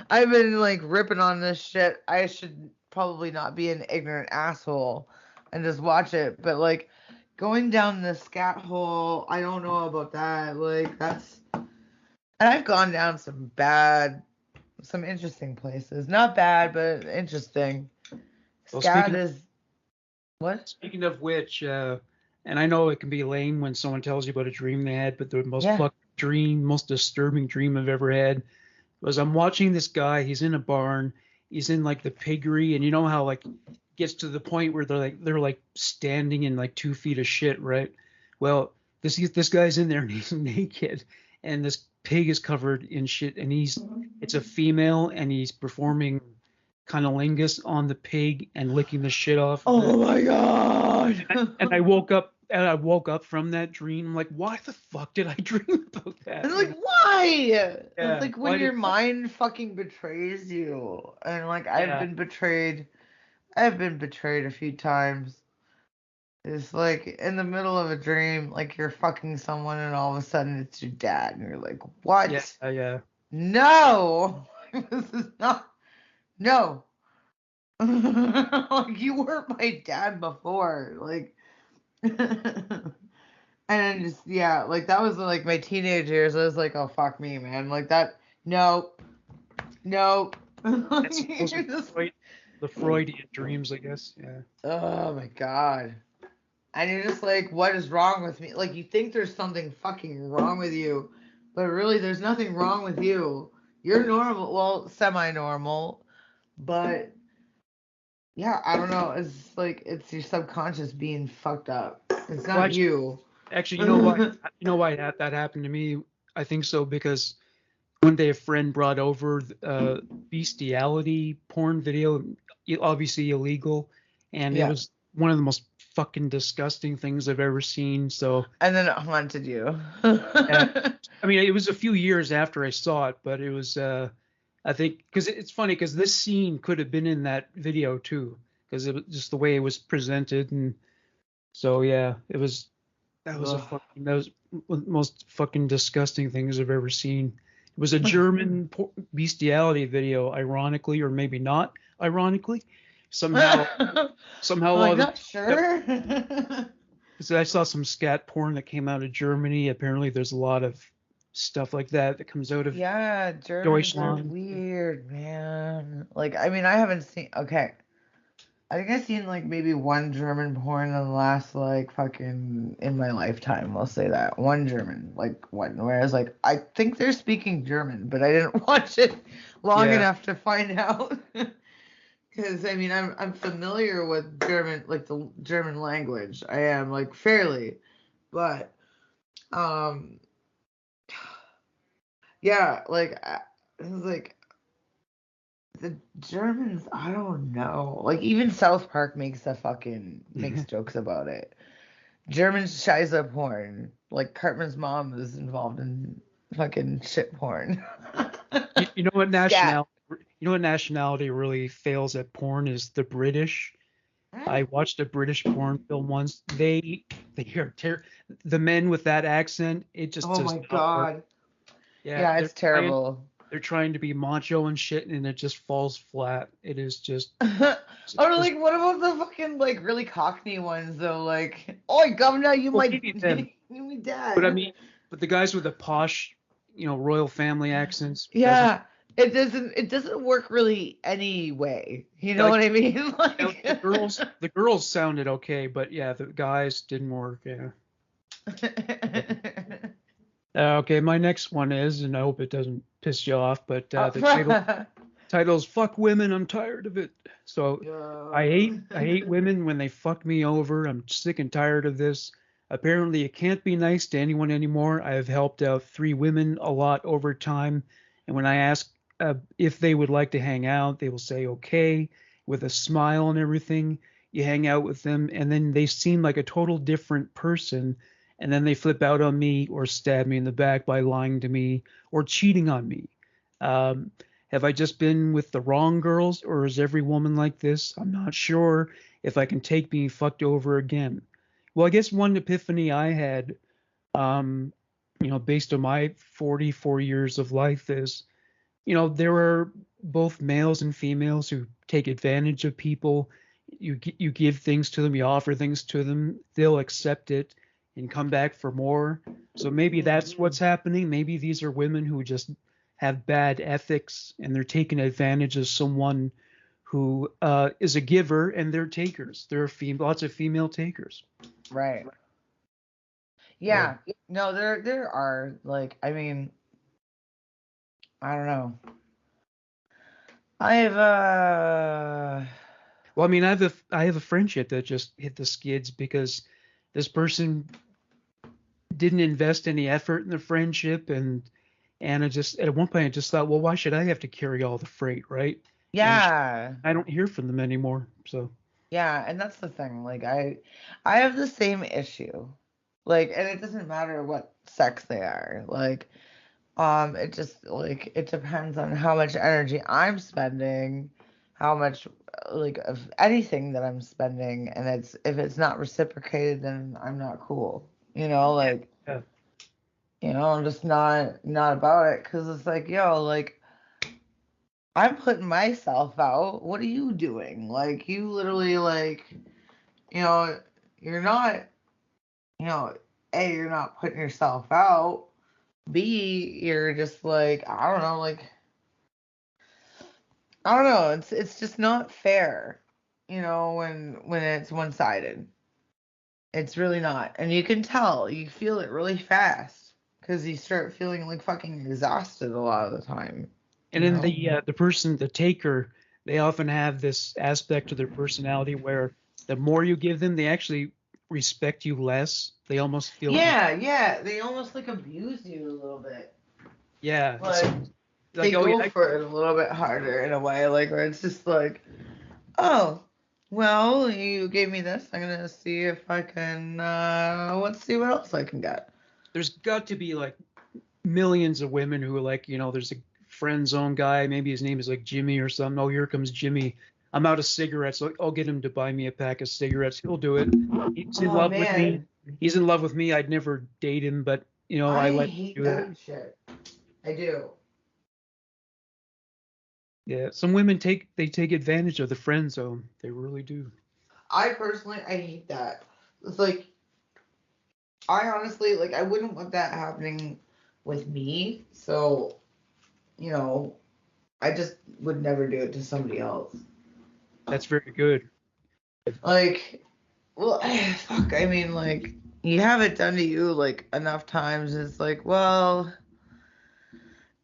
I've been like ripping on this shit. I should probably not be an ignorant asshole and just watch it, but like going down the scat hole, I don't know about that. Like that's and I've gone down some interesting places. Not bad, but interesting. well, Scat is what? speaking of which, and I know it can be lame when someone tells you about a dream they had, but the Yeah. most disturbing dream I've ever had was I'm watching this guy. He's in a barn. He's in like the piggery, and you know how like gets to the point where they're like standing in like 2 feet of shit, right? Well, this guy's in there and he's naked, and this pig is covered in shit, and it's a female, and he's performing cunnilingus on the pig and licking the shit off of it. Oh my god. And I woke up from that dream. I'm like, why the fuck did I dream about It's that? like why? It's Yeah, like when why your did mind fucking betrays you. And like I've yeah. been betrayed. I've been betrayed a few times. It's like in the middle of a dream, like you're fucking someone and all of a sudden it's your dad and you're like, Yeah, "What? yeah. No. This is not no." Like you were my dad before. Like and then just yeah, like that was like my teenage years. I was like, oh fuck me, man. Like that. No, no. That's those are You're just, The Freudian dreams, I guess. Yeah. oh my god. And you're just like, what is wrong with me? Like you think there's something fucking wrong with you, but really there's nothing wrong with you. You're normal, well, semi-normal, but yeah, I don't know. It's like it's your subconscious being fucked up. It's Well, not you. actually, you know why that happened to me? I think so because one day a friend brought over bestiality porn video, obviously illegal, and it Yeah. was one of the most fucking disgusting things I've ever seen. So And then it haunted you. yeah, I mean, it was a few years after I saw it, but it was I think because it's funny because this scene could have been in that video too because it was just the way it was presented, and so yeah, that was Ugh. that was one of the most fucking disgusting things I've ever seen. It was a German bestiality video, ironically, or maybe not ironically. Somehow a lot like, of the, not yep, sure. 'cause I saw some scat porn that came out of Germany. Apparently, there's a lot of stuff like that comes out of Yeah, Germans are Deutschland. weird, man. Like, I mean, I haven't seen. Okay, I think I've seen like maybe one German porn in the last like fucking in my lifetime. We'll say that one German, like one. Whereas like I think they're speaking German, but I didn't watch it long Yeah, enough to find out. Because I mean, I'm familiar with German, like the German language. I am like fairly, but um, yeah, like it was like the Germans. I don't know. Like even South Park makes jokes about it. German Shiza porn. Like Cartman's mom is involved in fucking shit porn. you know what Scat. nationality? You know what nationality really fails at porn is the British. I watched a British porn film once. They are the men with that accent. It just Oh does my not work. god. Yeah, Yeah, it's terrible. they're trying to be macho and shit, and it just falls flat. It is just Or just like, what about the fucking like really Cockney ones though? Like, oh, governor, you well, my maybe them, you my but I dad. mean, but the guys with the posh, royal family accents doesn't Yeah, it doesn't work really anyway. You know like what I mean? the Like, girls sounded okay, but yeah, the guys didn't work. Yeah. Okay, my next one is, and I hope it doesn't piss you off, but the title's "Fuck Women, I'm tired of it." So I hate women when they fuck me over. I'm sick and tired of this. Apparently, you can't be nice to anyone anymore. I have helped out 3 women a lot over time, and when I ask if they would like to hang out, they will say okay with a smile and everything. You hang out with them, and then they seem like a total different person, and then they flip out on me or stab me in the back by lying to me or cheating on me. Um, have I just been with the wrong girls, or is every woman like this? I'm not sure if I can take being fucked over again. Well, I guess one epiphany I had, um, based on my 44 years of life is, there are both males and females who take advantage of people. You give things to them, you offer things to them, they'll accept it and come back for more. So maybe that's what's happening. Maybe these are women who just have bad ethics and they're taking advantage of someone who is a giver and they're takers. There are lots of female takers. right. So, Yeah. No, there are like I mean, I don't know. I've well, I mean, I have a friendship that just hit the skids because this person didn't invest any effort in the friendship, and I just at one point I just thought, well, why should I have to carry all the freight, right? And yeah. I don't hear from them anymore. So Yeah, and that's the thing. Like I have the same issue. Like, and it doesn't matter what sex they are. Like, it just like it depends on how much energy I'm spending, how much like of anything that I'm spending, and it's if it's not reciprocated, then I'm not cool. yeah, Like, yeah. I'm just not about it because it's like, yo, like I'm putting myself out. What are you doing? Like, you literally like, you know, you're not, you know, A, you're not putting yourself out. B, you're just like, I don't know, like I don't know. It's just not fair, when it's one-sided. It's really not. And you can tell, you feel it really fast because you start feeling like fucking exhausted a lot of the time, And you then know? the taker, they often have this aspect to their personality where the more you give them, they actually respect you less. They almost feel Yeah, yeah. They almost like abuse you a little bit. yeah. So Like like they oh go yeah, for it a little bit harder in a way, like where it's just like, oh, well, you gave me this. I'm gonna see if I can. Let's see what else I can get. there's got to be like millions of women who are like, there's a friend zone guy, maybe his name is like Jimmy or something. Oh, here comes Jimmy. I'm out of cigarettes. I'll get him to buy me a pack of cigarettes. He'll do it. He's in Oh love with me. man, He's in love with me. I'd never date him, but I I let him hate do it. that shit. I do. Yeah, some women take advantage of the friend zone. They really do. I personally, I hate that. It's like, I honestly, like, I wouldn't want that happening with me. So, you know, I just would never do it to somebody else. That's very good. Like, well, fuck, I mean, like, you have it done to you, like, enough times. It's like, well,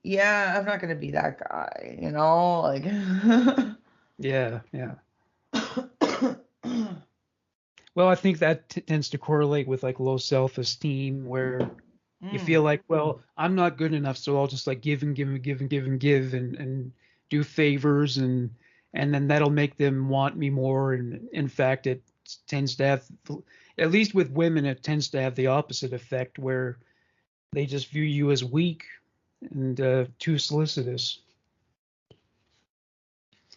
yeah, I'm not gonna be that guy, you know? Like, Yeah, yeah. Well, I think that tends to correlate with like low self-esteem, where you feel mm, like, well, I'm not good enough, so I'll just like give and give and give and give and give and do favors, and then that'll make them want me more. And in fact, it tends to have, at least with women, it tends to have the opposite effect, where they just view you as weak and too solicitous.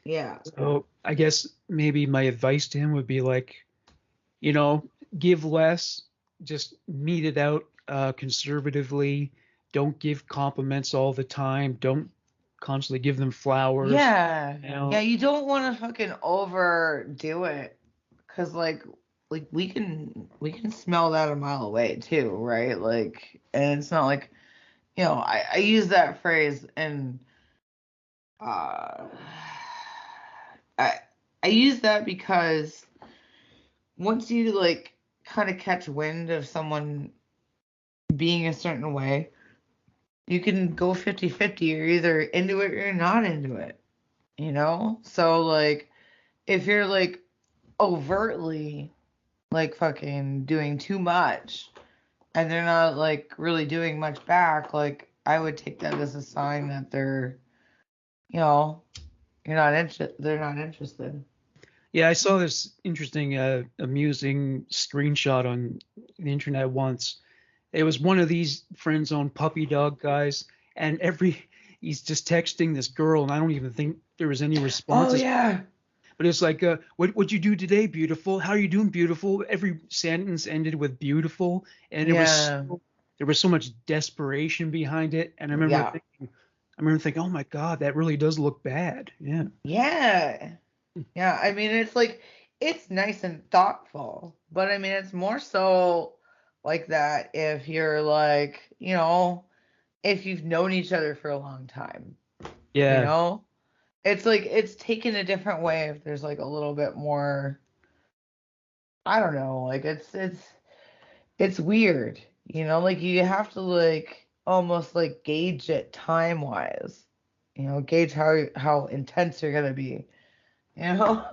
yeah, So I guess maybe my advice to him would be like, you know, give less, just meet it out conservatively. Don't give compliments all the time. Don't constantly give them flowers. yeah, You yeah. know, You don't want to fucking overdo it, cause like we can smell that a mile away too, right? Like, and it's not like, I use that phrase and uh, I I use that because once you like kind of catch wind of someone being a certain way, you can go 50-50. You're either into it or you're not into it, you know? So like if you're like overtly like fucking doing too much and they're not like really doing much back, like I would take that as a sign that they're, you know, they're not interested. yeah, I saw this interesting, amusing screenshot on the internet once. It was one of these friend zone puppy dog guys, and he's just texting this girl, and I don't even think there was any Oh responses. yeah. But it's like, what'd you do today, beautiful? How are you doing, beautiful? Every sentence ended with beautiful, and Yeah. there was so much desperation behind it. And Yeah. I remember thinking, oh my God, that really does look bad. Yeah, Yeah. Yeah, I mean, it's like, it's nice and thoughtful, but I mean, it's more so like that if you're like, if you've known each other for a long time, you yeah, know? It's like, it's taken a different way if there's like a little bit more, I don't know, like it's weird, like you have to like almost like gauge it time wise, gauge how intense you're gonna be, you know?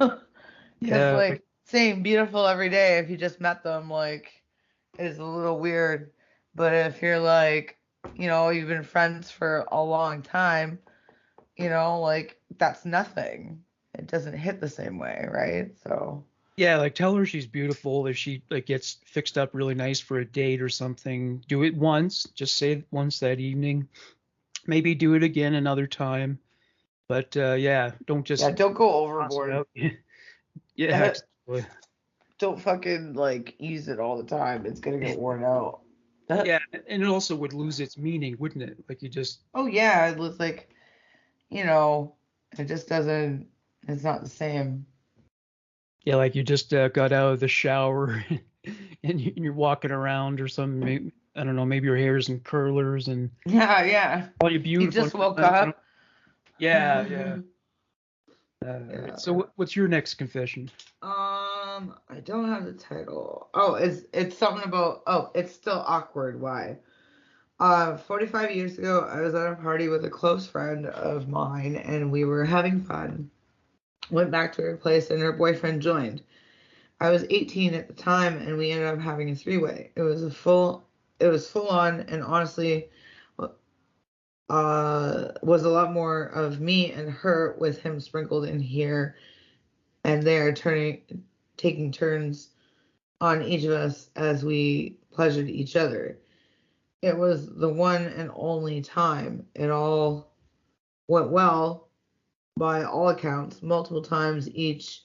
Because, yeah. like, saying beautiful every day if you just met them, like, is a little weird. But if you're like, you've been friends for a long time, like, that's nothing. It doesn't hit the same way, right? So, Yeah, like tell her she's beautiful. If she like gets fixed up really nice for a date or something, do it once. Just say it once that evening. Maybe do it again another time. But yeah, don't yeah, just don't go toss it overboard. out. Yeah, exactly. Don't fucking, like, use it all the time. It's gonna get worn out. Yeah, and it also would lose its meaning, wouldn't it? Like you just, Oh, yeah, it was like, you know, it just doesn't, it's not the same. yeah, like you just got out of the shower and you're walking around or something. Maybe, I don't know, maybe your hair's in curlers and Yeah, yeah. all you You beautiful. just woke I don't, up. yeah, yeah. Yeah. So what's your next confession? I don't have the title. Oh, it's something about, oh, it's still awkward. Why? 45 years ago, I was at a party with a close friend of mine, and we were having fun. Went back to her place, and her boyfriend joined. I was 18 at the time, and we ended up having a three-way. It was full on, and honestly, was a lot more of me and her with him sprinkled in here and there, taking turns on each of us as we pleasured each other. It was the one and only time. It all went well by all accounts, multiple times each.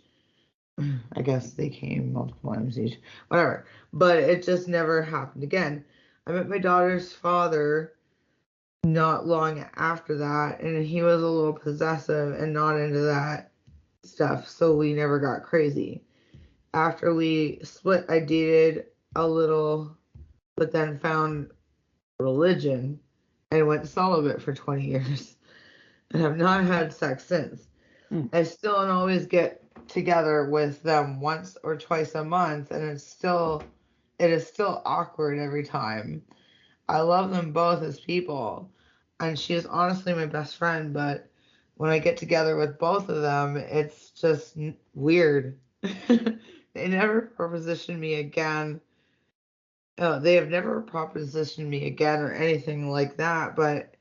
I guess they came multiple times each, whatever. But it just never happened again. I met my daughter's father not long after that, and he was a little possessive and not into that stuff, so we never got crazy. After we split, I dated a little, but then found religion and went celibate for 20 years and have not had sex since. Hmm. I still don't always get together with them once or twice a month, and it is still awkward every time. I love them both as people, and she is honestly my best friend, but when I get together with both of them, it's just weird. They never propositioned me again. They have never propositioned me again or anything like that, but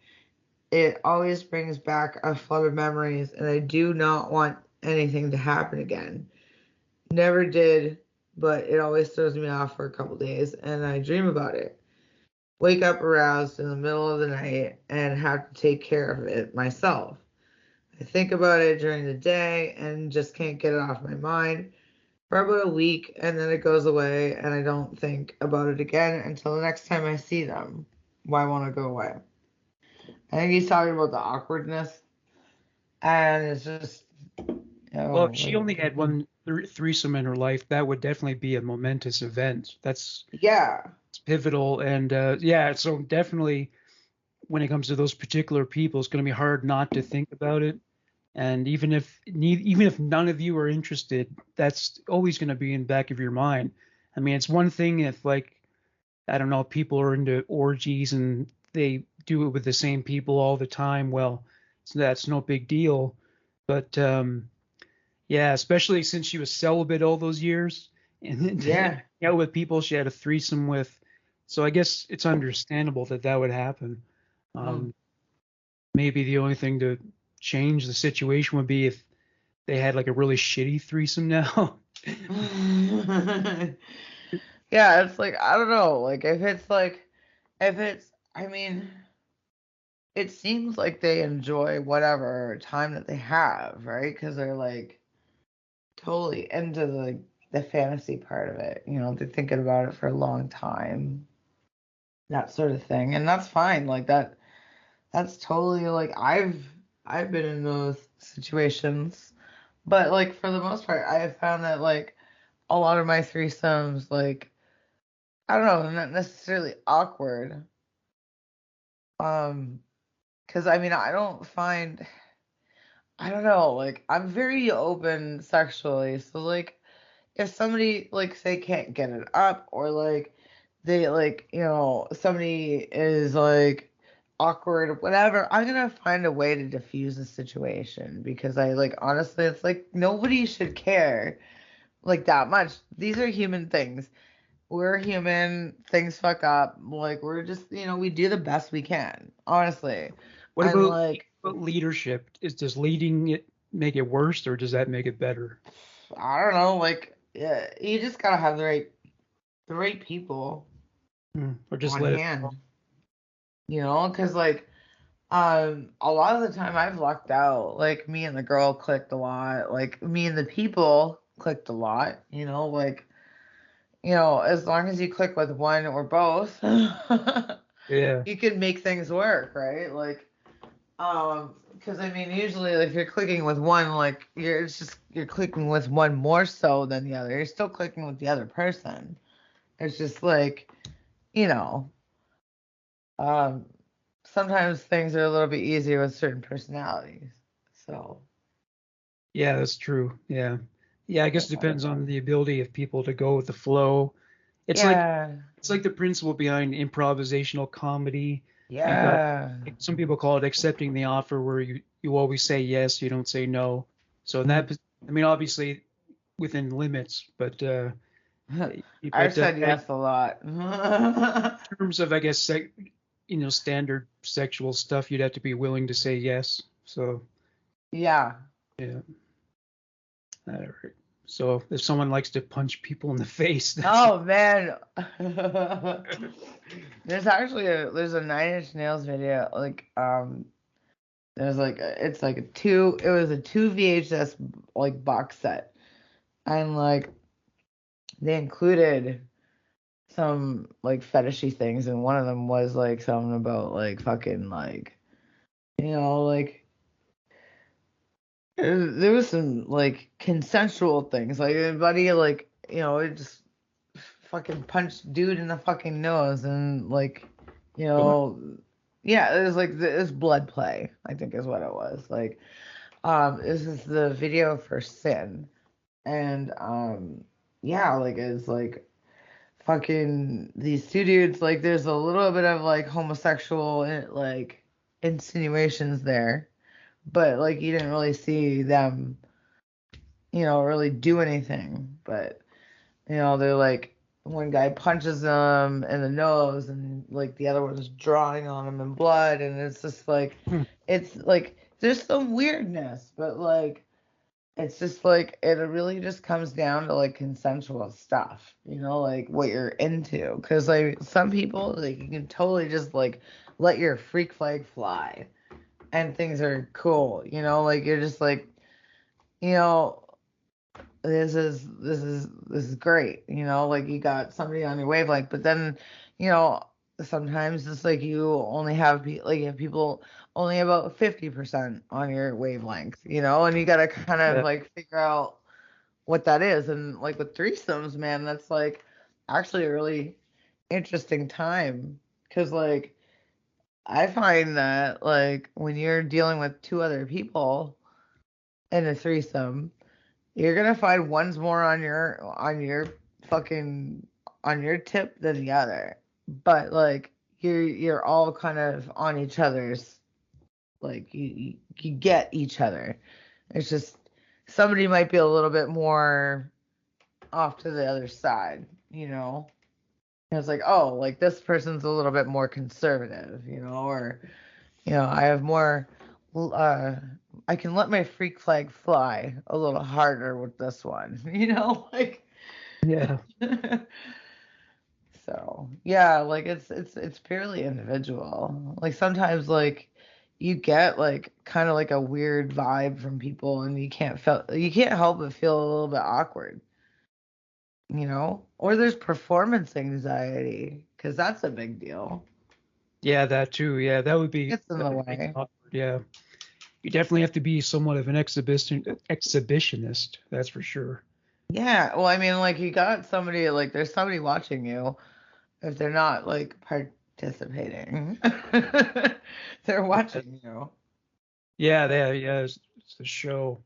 it always brings back a flood of memories, and I do not want anything to happen again. Never did, but it always throws me off for a couple days, and I dream about it. Wake up aroused in the middle of the night and have to take care of it myself. I think about it during the day and just can't get it off my mind for about a week, and then it goes away, and I don't think about it again until the next time I see them. Why won't it go away? I think he's talking about the awkwardness, and it's just, Well, if oh, she like, only had one threesome in her life, that would definitely be a momentous event. That's yeah, pivotal, and yeah, so definitely when it comes to those particular people, it's going to be hard not to think about it. And even if none of you are interested, that's always going to be in the back of your mind. I mean, it's one thing if like I don't know, people are into orgies and they do it with the same people all the time. Well, so that's no big deal. But yeah, especially since she was celibate all those years and then yeah. with people she had a threesome with. So I guess it's understandable that that would happen. Hmm. Um, Maybe the only thing to change the situation would be if they had like a really shitty threesome now. Yeah, it's like, I don't know, if it's, I mean, it seems like they enjoy whatever time that they have, right? Because they're like totally into the fantasy part of it. They're thinking about it for a long time, that sort of thing, and that's fine. Like that, that's totally like I've been in those situations, but like for the most part, I have found that like a lot of my threesomes, like I don't know, not necessarily awkward. Um, because I mean, I don't know, like I'm very open sexually, so like if somebody like say can't get it up or like they like somebody is like awkward or whatever, I'm gonna find a way to diffuse the situation because I like honestly it's like nobody should care like that much. These are human things. We're human, things fuck up, like we're just we do the best we can, honestly. What And about like leadership? Does leading it make it worse or does that make it better? I don't know, like yeah, you just gotta have the right people Or just on let it. hand, because like a lot of the time I've lucked out. Like me and the girl clicked a lot. Like me and the people clicked a lot, like as long as you click with one or both, Yeah. you can make things work, right? Like because I mean usually like, if you're clicking with one, like you're clicking with one more so than the other. You're still clicking with the other person. It's just like, you know, um sometimes things are a little bit easier with certain personalities. So Yeah, that's true. Yeah. Yeah, I guess it yeah. depends on the ability of people to go with the flow. It's like Yeah. it's like the principle behind improvisational comedy. You got Yeah. some people call it accepting the offer where you always say yes, you don't say no. So in Mm. I mean obviously within limits, but I've said yeah, yes a lot. in terms of I guess standard sexual stuff, you'd have to be willing to say yes. So Yeah. yeah, all right. So if someone likes to punch people in the face, that's Oh man. There's a Nine Inch Nails video. Like there's like it was a two VHS like box set. And like they included some like fetishy things, and one of them was like something about like fucking like, like there was some like consensual things, like everybody like, it just fucking punched dude in the fucking nose, and like, you Really? know, yeah, it was like this blood play, I think is what it was. Like, this is the video for Sin, and yeah, like it's like fucking these two dudes, like there's a little bit of like homosexual like insinuations there, but like you didn't really see them, really do anything. But they're like, one guy punches him in the nose, and like the other one's drawing on him in blood, and it's just like, Hmm. it's like there's some weirdness, but like it's just like it really just comes down to like consensual stuff, like what you're into. Because like some people, like you can totally just like let your freak flag fly, and things are cool, like you're just like, you know, this is great, like you got somebody on your wavelength. But then, you know, sometimes it's like you only have like you have people only about 50% on your wavelength, and you gotta kind of Yeah. like figure out what that is. And like with threesomes, man, that's like actually a really interesting time, because like I find that like when you're dealing with two other people in a threesome, you're gonna find one's more on your fucking on your tip than the other. But like you're all kind of on each other's, like you get each other. It's just somebody might be a little bit more off to the other side, And it's like, oh, like this person's a little bit more conservative, or I have more, uh, I can let my freak flag fly a little harder with this one, like. Yeah. So yeah, like it's purely individual. Like sometimes like you get like kind of like a weird vibe from people, and you can't help but feel a little bit awkward, or there's performance anxiety, because that's a big deal. Yeah, that too. Yeah, Gets in that the would make it way. awkward. Yeah. You definitely have to be somewhat of an exhibitionist, that's for sure. Yeah, well, I mean, like you got somebody, like there's somebody watching you if they're not like participating. They're Yeah. watching you. Yeah, it's the show.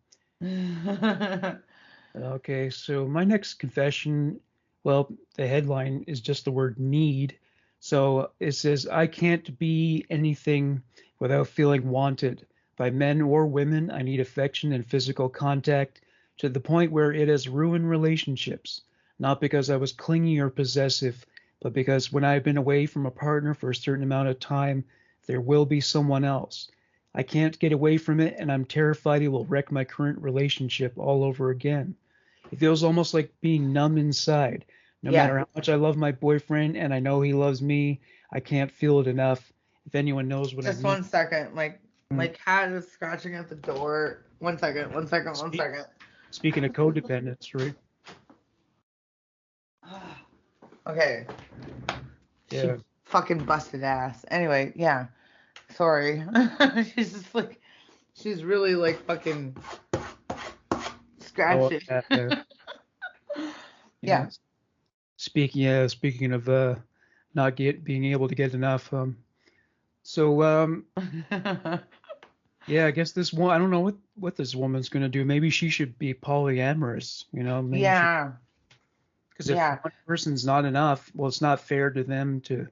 Okay, so my next confession, well, the headline is just the word need. So it says, I can't be anything without feeling wanted by men or women. I need affection and physical contact to the point where it has ruined relationships, not because I was clingy or possessive, but because when I've been away from a partner for a certain amount of time, there will be someone else. I can't get away from it, and I'm terrified it will wreck my current relationship all over again. It feels almost like being numb inside. No Yeah. matter how much I love my boyfriend and I know he loves me, I can't feel it enough. If anyone knows what I Just mean. 1 second. My Mm. cat is scratching at the door. 1 second. 1 second. One Speak, second. speaking of codependence, right? Okay. She Yeah. fucking busted ass. Anyway, yeah. Sorry. She's just like, she's really like fucking Oh, scratching. yeah. Yeah. Speaking of not being able to get enough. So yeah, I guess this one. I don't know what this woman's gonna do. Maybe she should be polyamorous. Maybe she, Yeah. because if Yeah. one person's not enough, well, it's not fair to them to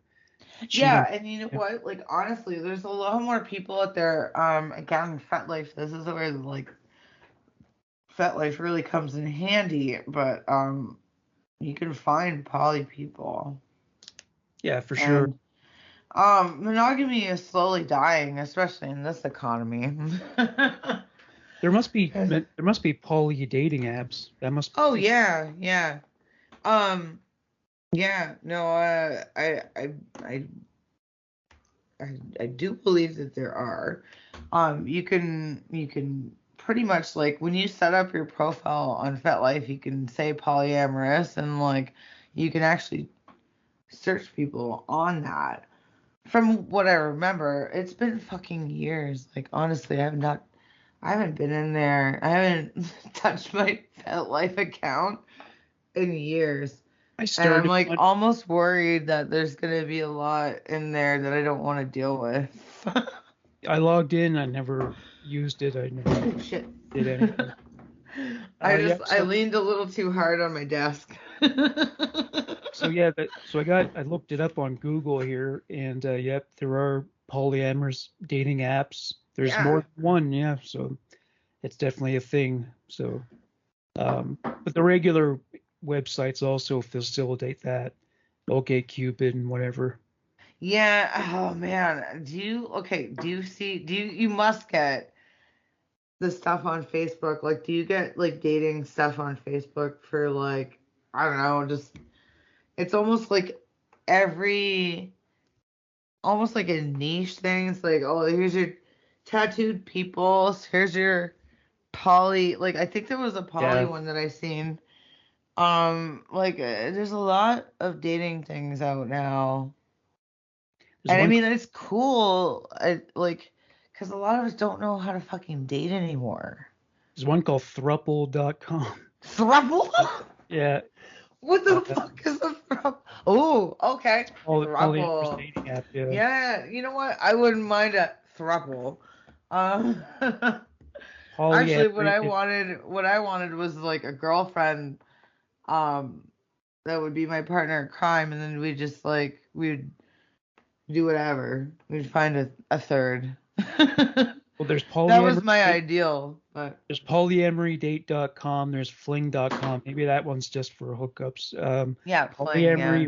cheat Yeah, on. and you know what? Like honestly, there's a lot more people out there. Again, FetLife. This is where like FetLife really comes in handy. But you can find poly people, Yeah, for sure. and monogamy is slowly dying, especially in this economy. There must be poly dating apps. That must Oh be. yeah, yeah. Um, yeah. No, I, I do believe that there are. You can pretty much like when you set up your profile on FetLife, you can say polyamorous, and like you can actually search people on that. From what I remember, it's been fucking years. Like honestly, I haven't been in there. I haven't touched my FetLife account in years. I And I'm started like one. almost worried that there's gonna be a lot in there that I don't want to deal with. I logged in. I never used it. I never Shit. did anything. Yeah. I So leaned a little too hard on my desk. yeah. I looked it up on Google here, and yep, there are polyamorous dating apps. There's more Yeah. than one. Yeah. So it's definitely a thing. So, but the regular websites also facilitate that. OkCupid and whatever. Yeah. Oh man. You must get the stuff on Facebook. Like, do you get like dating stuff on Facebook for like, I don't know, just it's every almost like a niche thing. It's like, oh, here's your tattooed people. Here's your poly. Like, I think there was a poly Yeah. one that I seen. There's a lot of dating things out now, There's and I one. mean, it's cool. Because a lot of us don't know how to fucking date anymore. There's one called Thruple.com. Thruple? Yeah. What the Uh, fuck is a thruple? Oh, okay. polyamorous Thruple. dating app. Yeah. Yeah, you know what? I wouldn't mind a thruple. Um, actually, Polyamory. what I wanted was like a girlfriend, um, that would be my partner in crime, and then we'd do whatever. We'd find a third. Well, there's That was polyamory. my ideal, but There's polyamorydate.com. There's fling.com. Maybe that one's just for hookups. yeah, playing, yeah.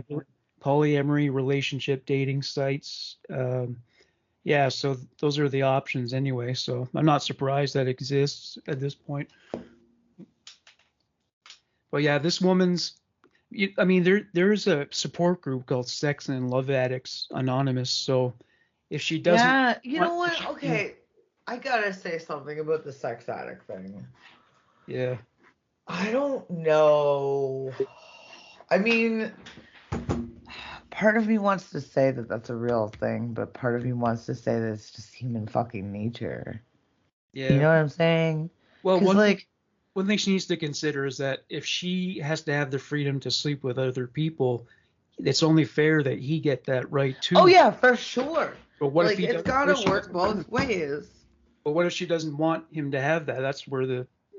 Polyamory relationship dating sites. Yeah, so those are the options anyway. So I'm not surprised that exists at this point. But yeah, this woman's. I mean, there's a support group called Sex and Love Addicts Anonymous. So if she doesn't Yeah, you want, know if what? she, Okay, I gotta say something about the sex addict thing. yeah, I don't know. I mean, part of me wants to say that that's a real thing, but part of me wants to say that it's just human fucking nature. You yeah. know what I'm saying? Well, Because, like, one thing she needs to consider is that if she has to have the freedom to sleep with other people, it's only fair that he get that right oh, too. yeah, for sure. But what if Like, he it's does? What if gotta she work doesn't want him? both ways. But what if she doesn't want him to have that? That's where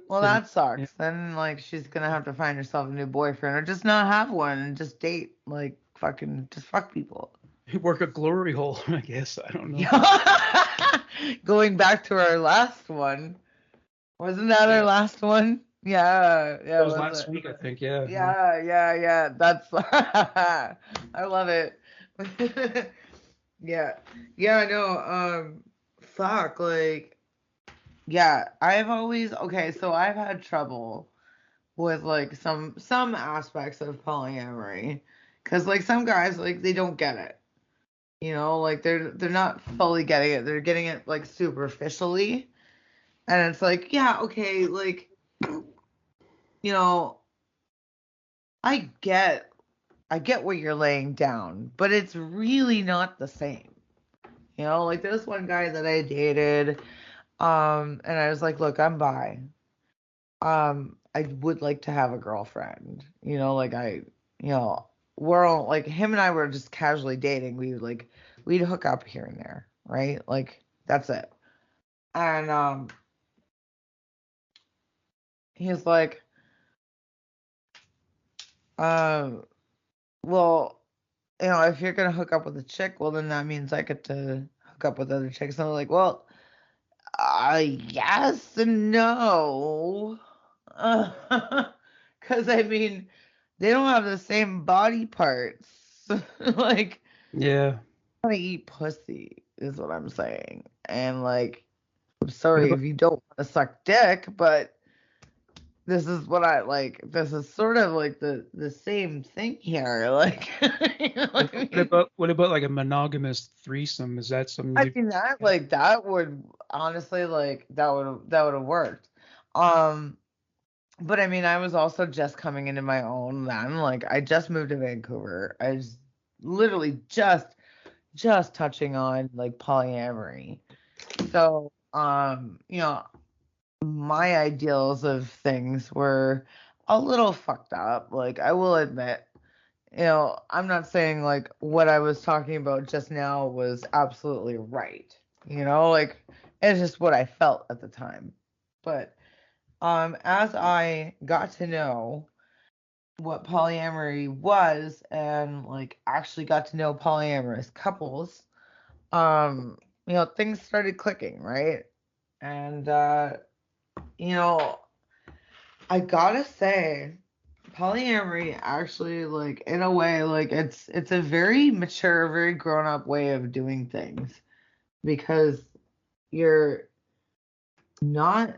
Well, the that yeah, sucks. Then, like, she's gonna have to find herself a new boyfriend or just not have one and just date, like, fucking, just fuck people. work a glory hole. I guess I don't know. Yeah. Going back to our last one. Wasn't that our Yeah, last one? Yeah, yeah, that was was last it? week, I think. Yeah, yeah. Yeah, yeah, yeah. That's I love it. Yeah. Yeah, no, fuck, like yeah, I've always okay, so I've had trouble with like some aspects of polyamory. 'Cause like some guys like they don't get it. You know, like they're not fully getting it. They're getting it like superficially. And it's like, yeah, okay, like you know, I get what you're laying down, but it's really not the same. You know, like this one guy that I dated, and I was like, look, I'm bi. I would like to have a girlfriend. You know, you know, we're all like him and I were just casually dating. We'd hook up here and there, right? Like that's it. And he's like, um, well, you know, if you're gonna hook up with a chick, well, then that means I get to hook up with other chicks. And I'm like, well, yes and no. Because I mean, they don't have the same body parts. Like, Yeah. I want to eat pussy, is what I'm saying. And like, I'm What sorry about if you don't want to suck dick, but this is what I like. This is sort of like the same thing here. Like, you know what I mean? what about like a monogamous threesome? Is that something I you? mean that would honestly like that would have worked. Um, but I mean I was also just coming into my own then. Like I just moved to Vancouver. I was literally just touching on like polyamory. So, my ideals of things were a little fucked up. Like, I will admit, I'm not saying like what I was talking about just now was absolutely right. Like it's just what I felt at the time. But as I got to know what polyamory was and like actually got to know polyamorous couples, things started clicking, right? And you know, I gotta say, polyamory actually, like, in a way, like, it's a very mature, very grown up way of doing things because you're not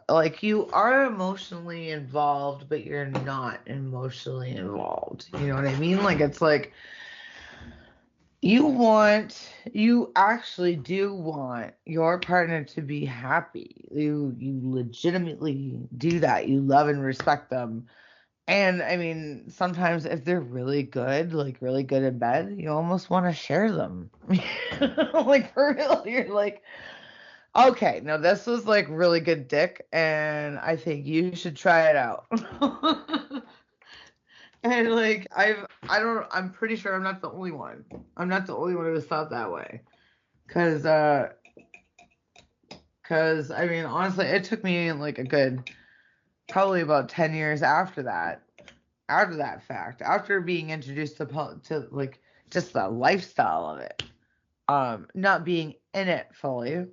like you are emotionally involved, but you're not emotionally involved. You know what I mean? Like, it's like you actually do want your partner to be happy. You legitimately do that. You love and respect them. And I mean, sometimes if they're really good, like really good in bed, you almost want to share them. Like for real, you're like, okay, no, this was like really good dick, and I think you should try it out. And like I'm pretty sure I'm not the only one. I'm not the only one who's thought that way. Cause I mean, honestly, it took me like a good probably about 10 years after that fact, after being introduced to like just the lifestyle of it, not being in it fully.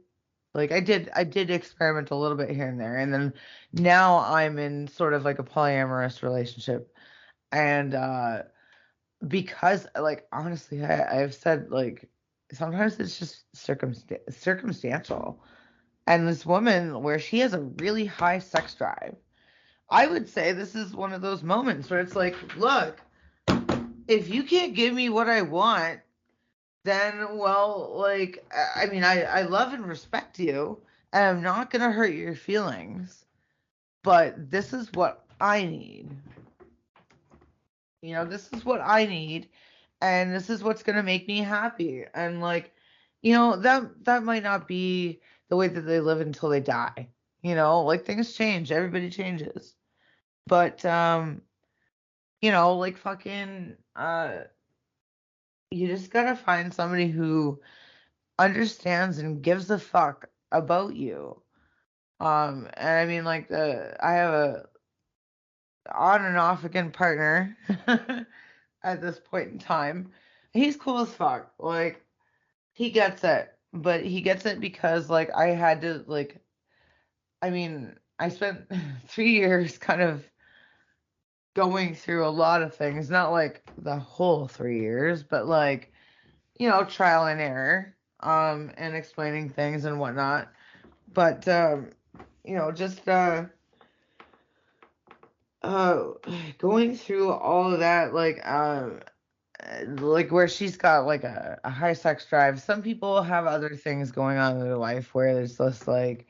Like I did experiment a little bit here and there, and then now I'm in sort of like a polyamorous relationship, and because like honestly, I've said like sometimes it's just circumstantial, and this woman where she has a really high sex drive. I would say this is one of those moments where it's like, look, if you can't give me what I want, then, well, like, I mean, I love and respect you, and I'm not going to hurt your feelings, but this is what I need. This is what I need, and this is what's going to make me happy. And, like, that might not be the way that they live until they die. Like, things change, everybody changes. But, like, fucking, you just gotta find somebody who understands and gives a fuck about you. And I mean, like I have a on and off again partner at this point in time. He's cool as fuck. Like he gets it, but he gets it because like I had to like. I mean, I spent 3 years kind of going through a lot of things, not like the whole 3 years, but like trial and error, and explaining things and whatnot. But just uh, going through all of that, like where she's got like a high sex drive. Some people have other things going on in their life where it's just like,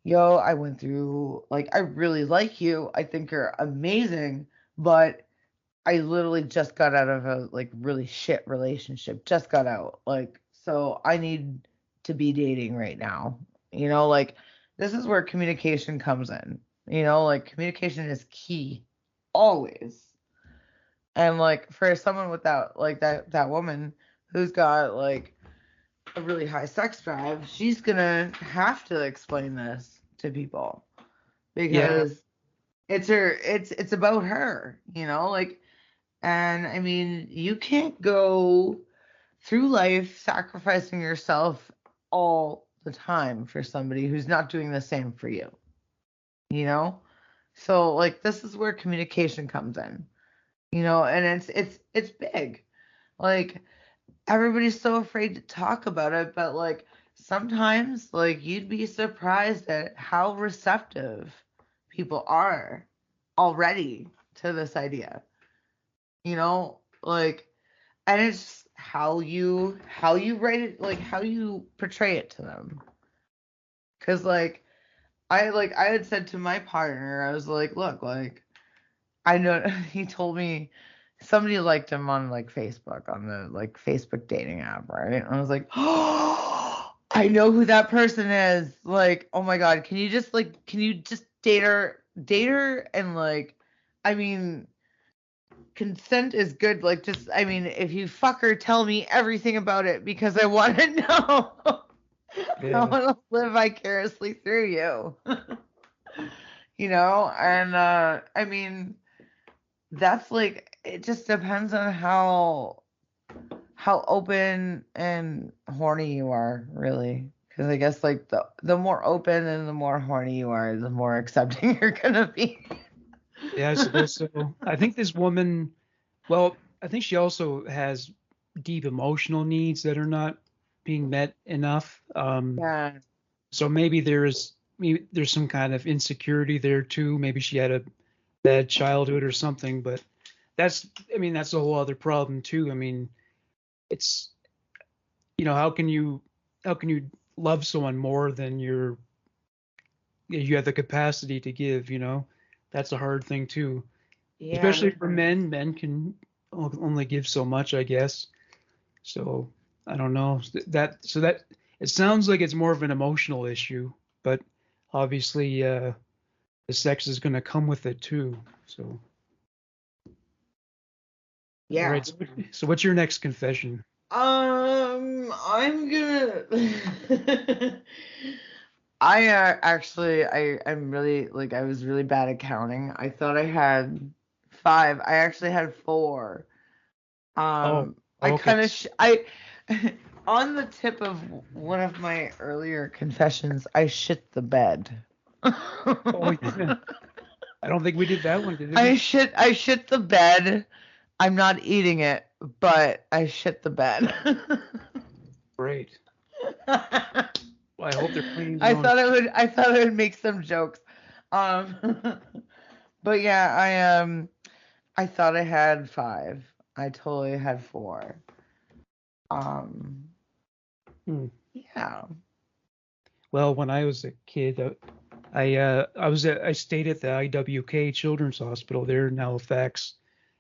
yo, I went through like I really like you. I think you're amazing, but I literally just got out of a like really shit relationship. Just got out. Like, so I need to be dating right now. Like this is where communication comes in. Like communication is key always. And like for someone with that like that woman who's got like a really high sex drive, she's gonna have to explain this to people Yeah. because it's about her, like. And I mean, you can't go through life sacrificing yourself all the time for somebody who's not doing the same for you, you know? So like this is where communication comes in, and it's big. Like everybody's so afraid to talk about it, but like sometimes like you'd be surprised at how receptive people are already to this idea. Like, and it's how you write it, like how you portray it to them. Cause like I had said to my partner, I was like, look, like I know he told me somebody liked him on like Facebook, on the like Facebook dating app, right? And I was like, oh, I know who that person is. Like, oh my God, can you just date her and like, I mean, consent is good. Like, just, I mean, if you fuck her, tell me everything about it because I want to know. I want to live vicariously through you. And I mean, that's like, it just depends on how open and horny you are, really. Because I guess like the more open and the more horny you are, the more accepting you're gonna be. Yeah, I suppose so. I think this woman, well, I think she also has deep emotional needs that are not being met enough. Yeah. So maybe there's some kind of insecurity there too. Maybe she had a bad childhood or something, but that's a whole other problem too. I mean, it's how can you love someone more than you have the capacity to give. That's a hard thing too, Yeah. especially for men. Men can only give so much, I guess. So I don't know that it sounds like it's more of an emotional issue, but obviously the sex is going to come with it too. So all Yeah. right, so what's your next confession? I'm gonna. I'm really like I was really bad at counting. I thought I had 5. I actually had 4. Oh, I okay. kind of I on the tip of one of my earlier confessions, I shit the bed. Oh yeah. I don't think we did that one, did we? I shit the bed. I'm not eating it, but I shit the bed. Great. Well, I hope they're cleaning their I own. thought I would make some jokes. Um but yeah, I thought I had 5. I totally had 4. Um Hmm. yeah. Well, when I was a kid, I stayed at the IWK Children's Hospital there in Halifax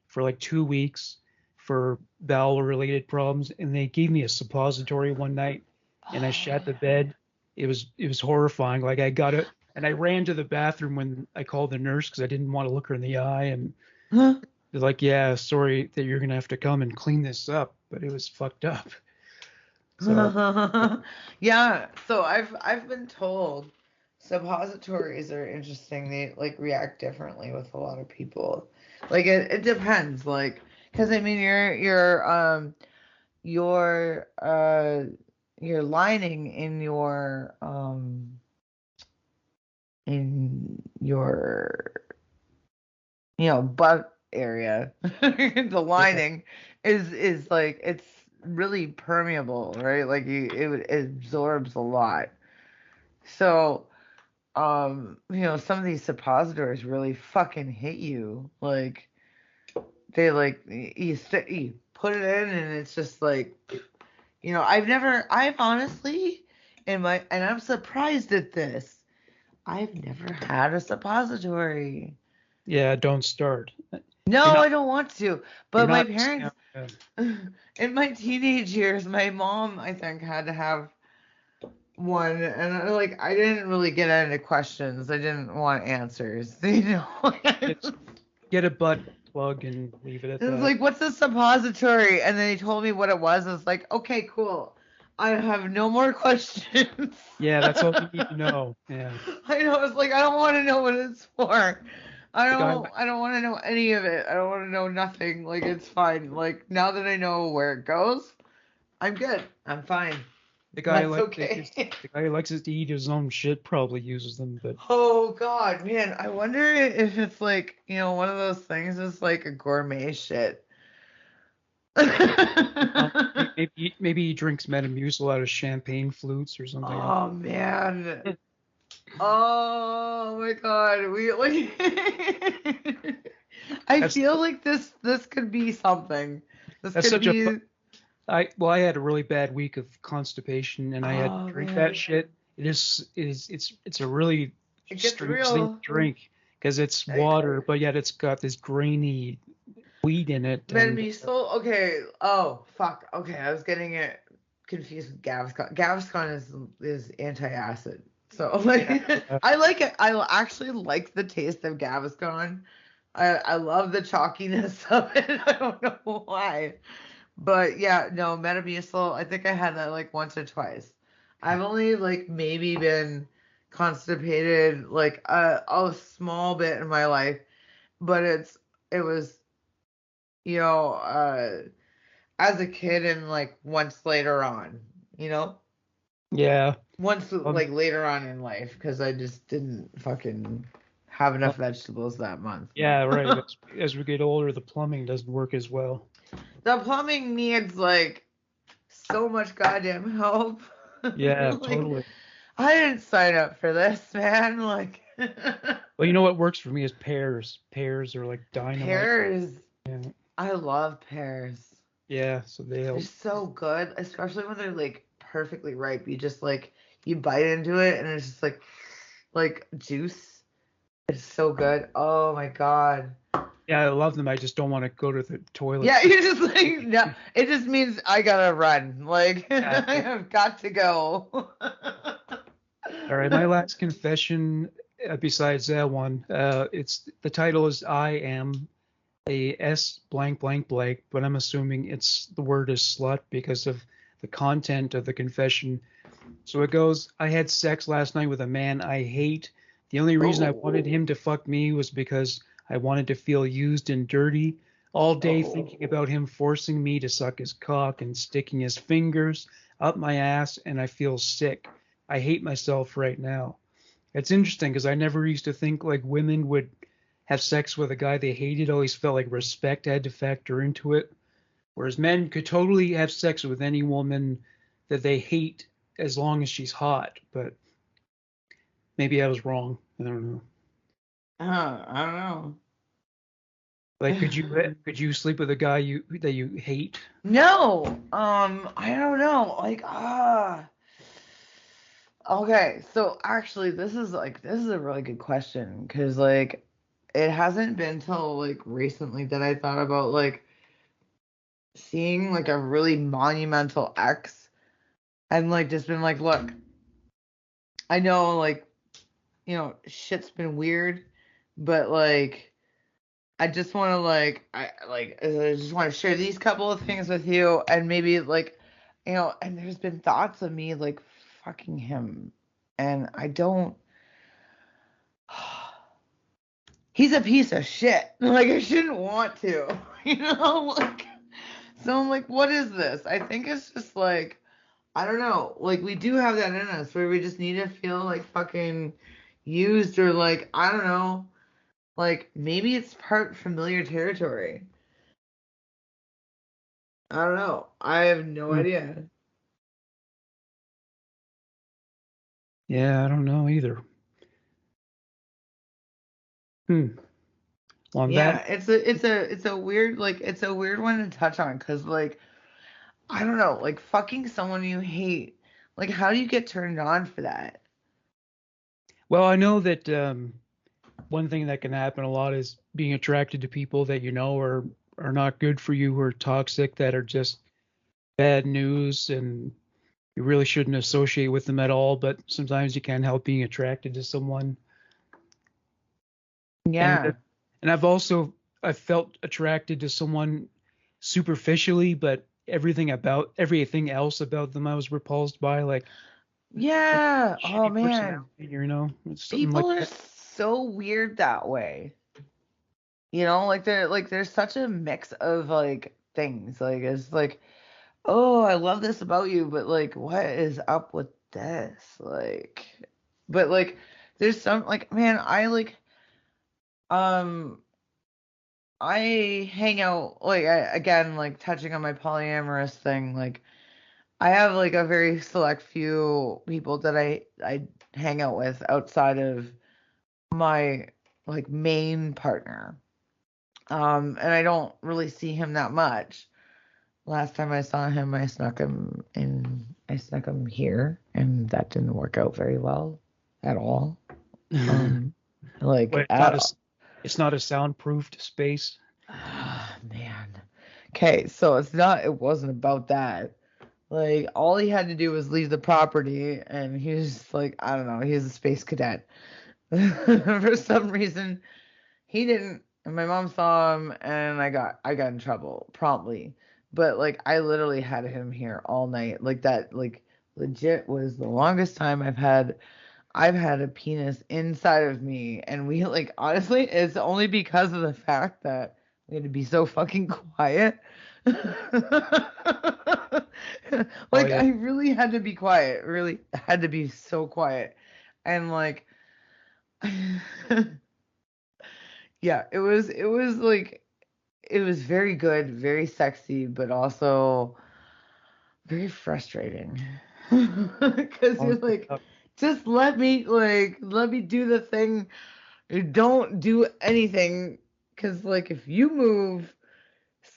for like 2 weeks for bowel-related problems, and they gave me a suppository one night, and I Oh shat the bed. It was horrifying. Like I got it, and I ran to the bathroom when I called the nurse because I didn't want to look her in the eye, and yeah. they're like, "Yeah, sorry that you're gonna have to come and clean this up," but it was fucked up. So Yeah, so I've been told suppositories are interesting. They like react differently with a lot of people. Like it depends. Like, because I mean your lining in your butt area, the yeah, lining is like it's really permeable, right? Like it absorbs a lot. So, some of these suppositories really fucking hit you. Like they like you put it in and it's just like, I've honestly and I'm surprised at this. I've never had a suppository. yeah, don't start. You're No, not I don't want to. you're But my not missing parents, out. Yeah. in my teenage years, my mom, I think, had to have one, and like I didn't really get into questions. I didn't want answers. It's get a butt plug and leave it at It was that. like, "What's a suppository?" And then he told me what it was. I was like, "Okay, cool. I have no more questions." Yeah, that's all you need to know. Yeah. I know. It's like I don't want to know what it's for. I The guy don't. I don't want to know any of it. I don't want to know nothing. Like it's fine. Like now that I know where it goes, I'm good. I'm fine. the guy That's like to okay. just the guy who likes to eat his own shit probably uses them, but Oh God, man. I wonder if it's like, one of those things is like a gourmet shit. maybe he drinks Metamucil out of champagne flutes or something. Oh man. Oh my God. We like I That's feel like this could be something. This that's could such a be I had a really bad week of constipation and I had to oh drink that man. shit. It's a really It gets strange thing to real. drink because it's I, water, but yet it's got this grainy. weed in it. Made And me so okay. Oh fuck. Okay, I was getting it confused with Gaviscon. Gaviscon is anti-acid. So like yeah, I like it. I actually like the taste of Gaviscon. I love the chalkiness of it. I don't know why. But yeah, no, Metamucil, I think I had that like once or twice. I've only like maybe been constipated like a small bit in my life, but it was, you know, as a kid and like once later on, you know? yeah. Once Um, like later on in life because I just didn't fucking have enough well, vegetables that month. yeah, right. As we get older, the plumbing doesn't work as well. The plumbing needs like so much goddamn help. Yeah, Like totally. I didn't sign up for this, man. Like Well, you know what works for me is pears. Pears are like dynamite. pears. Yeah, I love pears. yeah. So they They're help. so good, especially when they're like perfectly ripe. You just like you bite into it and it's just like juice. It's so good. Oh my God. Yeah, I love them. I just don't want to go to the toilet. Yeah, you're just like no. It just means I gotta run. Like Yeah. I have got to go. All right, my last confession, besides that one, it's the title is I am a S blank blank blank, but I'm assuming it's the word is slut because of the content of the confession. So it goes, I had sex last night with a man I hate. The only reason I wanted Oh, him to fuck me was because I wanted to feel used and dirty. All day thinking oh. about him forcing me to suck his cock and sticking his fingers up my ass, and I feel sick. I hate myself right now. It's interesting because I never used to think like women would have sex with a guy they hated. Always felt like respect had to factor into it. Whereas men could totally have sex with any woman that they hate as long as she's hot. But maybe I was wrong. I don't know. I don't Like, know. could you sleep with a guy you hate? No, I don't know. Okay, so actually, this is a really good question because like it hasn't been till like recently that I thought about like seeing like a really monumental X and like just been like, look, I know like shit's been weird, but like I just want to I just want to share these couple of things with you and maybe like and there's been thoughts of me like fucking him and I don't he's a piece of shit. Like I shouldn't want to, like so I'm like what is this? I think it's just like I don't know. Like we do have that in us where we just need to feel like fucking used or like I don't know. Like maybe it's part familiar territory. I don't know. I have no Hmm. idea. Yeah, I don't know either. Hmm. Well, on Yeah, that, it's a weird it's a weird one to touch on because like I don't know, like fucking someone you hate, like how do you get turned on for that? well, I know that one thing that can happen a lot is being attracted to people that you know are not good for you, who are toxic, that are just bad news, and you really shouldn't associate with them at all. But sometimes you can't help being attracted to someone. And Yeah. I've felt attracted to someone superficially, but everything else about them I was repulsed by, like Yeah. Oh shitty man. personality, you know, it's something like People are that. so weird that way. Like there's such a mix of like things. Like it's like, oh, I love this about you, but like what is up with this? Like but like there's some like man, um I hang out like again like touching on my polyamorous thing, like I have like a very select few people that I hang out with outside of my like main partner. And I don't really see him that much. Last time I saw him, I snuck him here, and that didn't work out very well at all. Well, Like at all. it's not a soundproofed space. Man, Okay, so it wasn't about that. Like, all he had to do was leave the property, and he was like, I don't know, he was a space cadet. For some reason, he didn't, and my mom saw him, and I got in trouble promptly. But like, I literally had him here all night. Like that, like legit was the longest time I've had a penis inside of me, and we like honestly, it's only because of the fact that we had to be so fucking quiet. Oh Like yeah. I really had to be quiet, really had to be so quiet, and like, yeah, it was like it was very good, very sexy, but also very frustrating. Because Oh, you're like, just let me do the thing. Don't do anything. Because like if you move,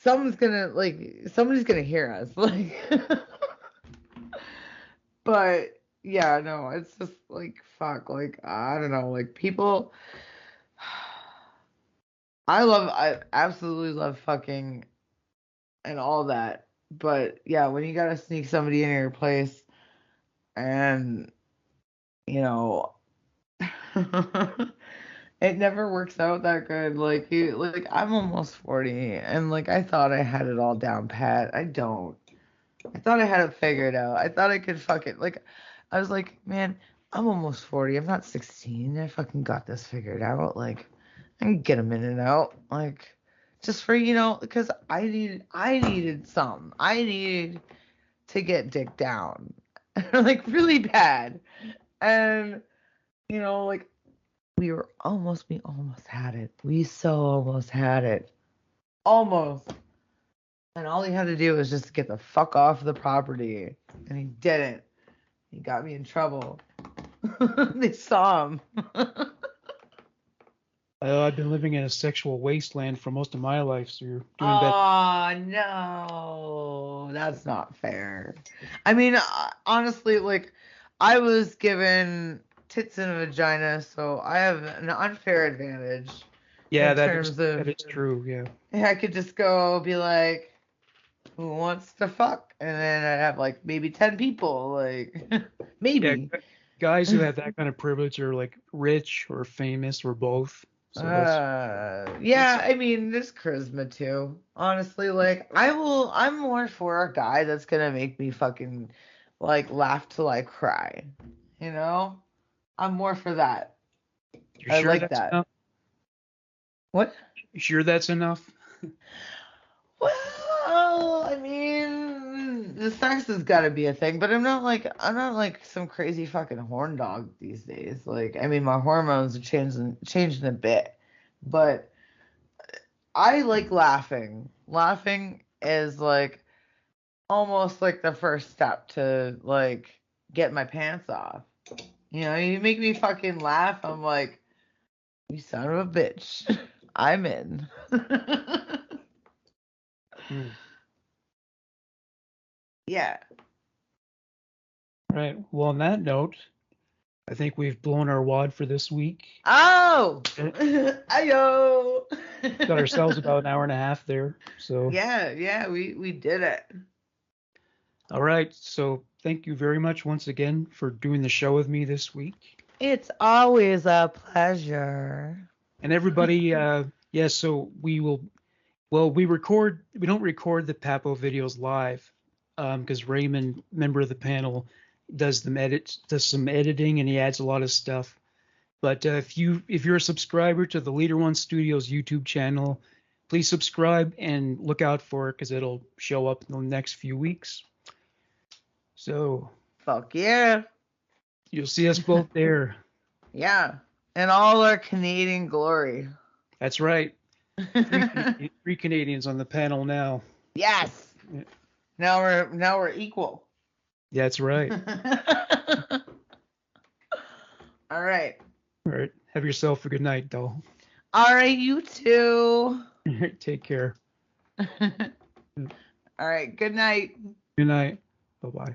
somebody's gonna hear us. Like, but yeah, no, it's just like fuck. Like I don't know. Like people, I absolutely love fucking and all that. But yeah, when you gotta sneak somebody in your place and you know it never works out that good. Like I'm almost 40 and like I thought I had it all down pat. I don't. I thought I had it figured out. I thought I could fuck it. Like I was like, man, I'm almost 40. I'm not 16. I fucking got this figured out. Like I can get them in and out. Like just for, because I needed some. I needed to get dick down. Like really bad. And like we almost had it. We so almost had it. Almost. And all he had to do was just get the fuck off the property. And he didn't. He got me in trouble. They saw him. I've been living in a sexual wasteland for most of my life, so you're doing better. Oh, no. That's not fair. I mean, honestly, like, I was given tits and a vagina, so I have an unfair advantage Yeah, in that is terms of, that is true. Yeah. I could just go be like, who wants to fuck? And then I'd have like maybe 10 people, like, Yeah, maybe. guys who have that kind of privilege are like rich or famous or both. So that's Yeah, I mean, there's charisma too. Honestly, like I'm more for a guy that's gonna make me fucking like laugh till I cry. You know? I'm more for that. you're I sure like that's that. enough? What? You sure that's enough? Well, I mean, the sex has got to be a thing, but I'm not like some crazy fucking horn dog these days. Like, I mean, my hormones are changing a bit, but I like laughing. Laughing is like almost like the first step to like get my pants off. You make me fucking laugh. I'm like, you son of a bitch. I'm in. Hmm. Yeah. All right. Well, on that note, I think we've blown our wad for this week. Oh, Eh, ayo. got ourselves about an hour and a half there. So, Yeah, yeah, we did it. all right. So, thank you very much once again for doing the show with me this week. It's always a pleasure. And everybody, yeah, so we don't record the Papo videos live because Raymond, member of the panel, does some editing and he adds a lot of stuff. But if you're a subscriber to the Leader One Studios YouTube channel, please subscribe and look out for it because it'll show up in the next few weeks. So Fuck yeah. you'll see us both there. Yeah. And all our Canadian glory. That's right. Three Canadians on the panel now. Yes. Yeah, Now we're equal. that's right. All right. All right. Have yourself a good night, doll. All right, you too. Take care. All right. Good night. Good night. Bye bye.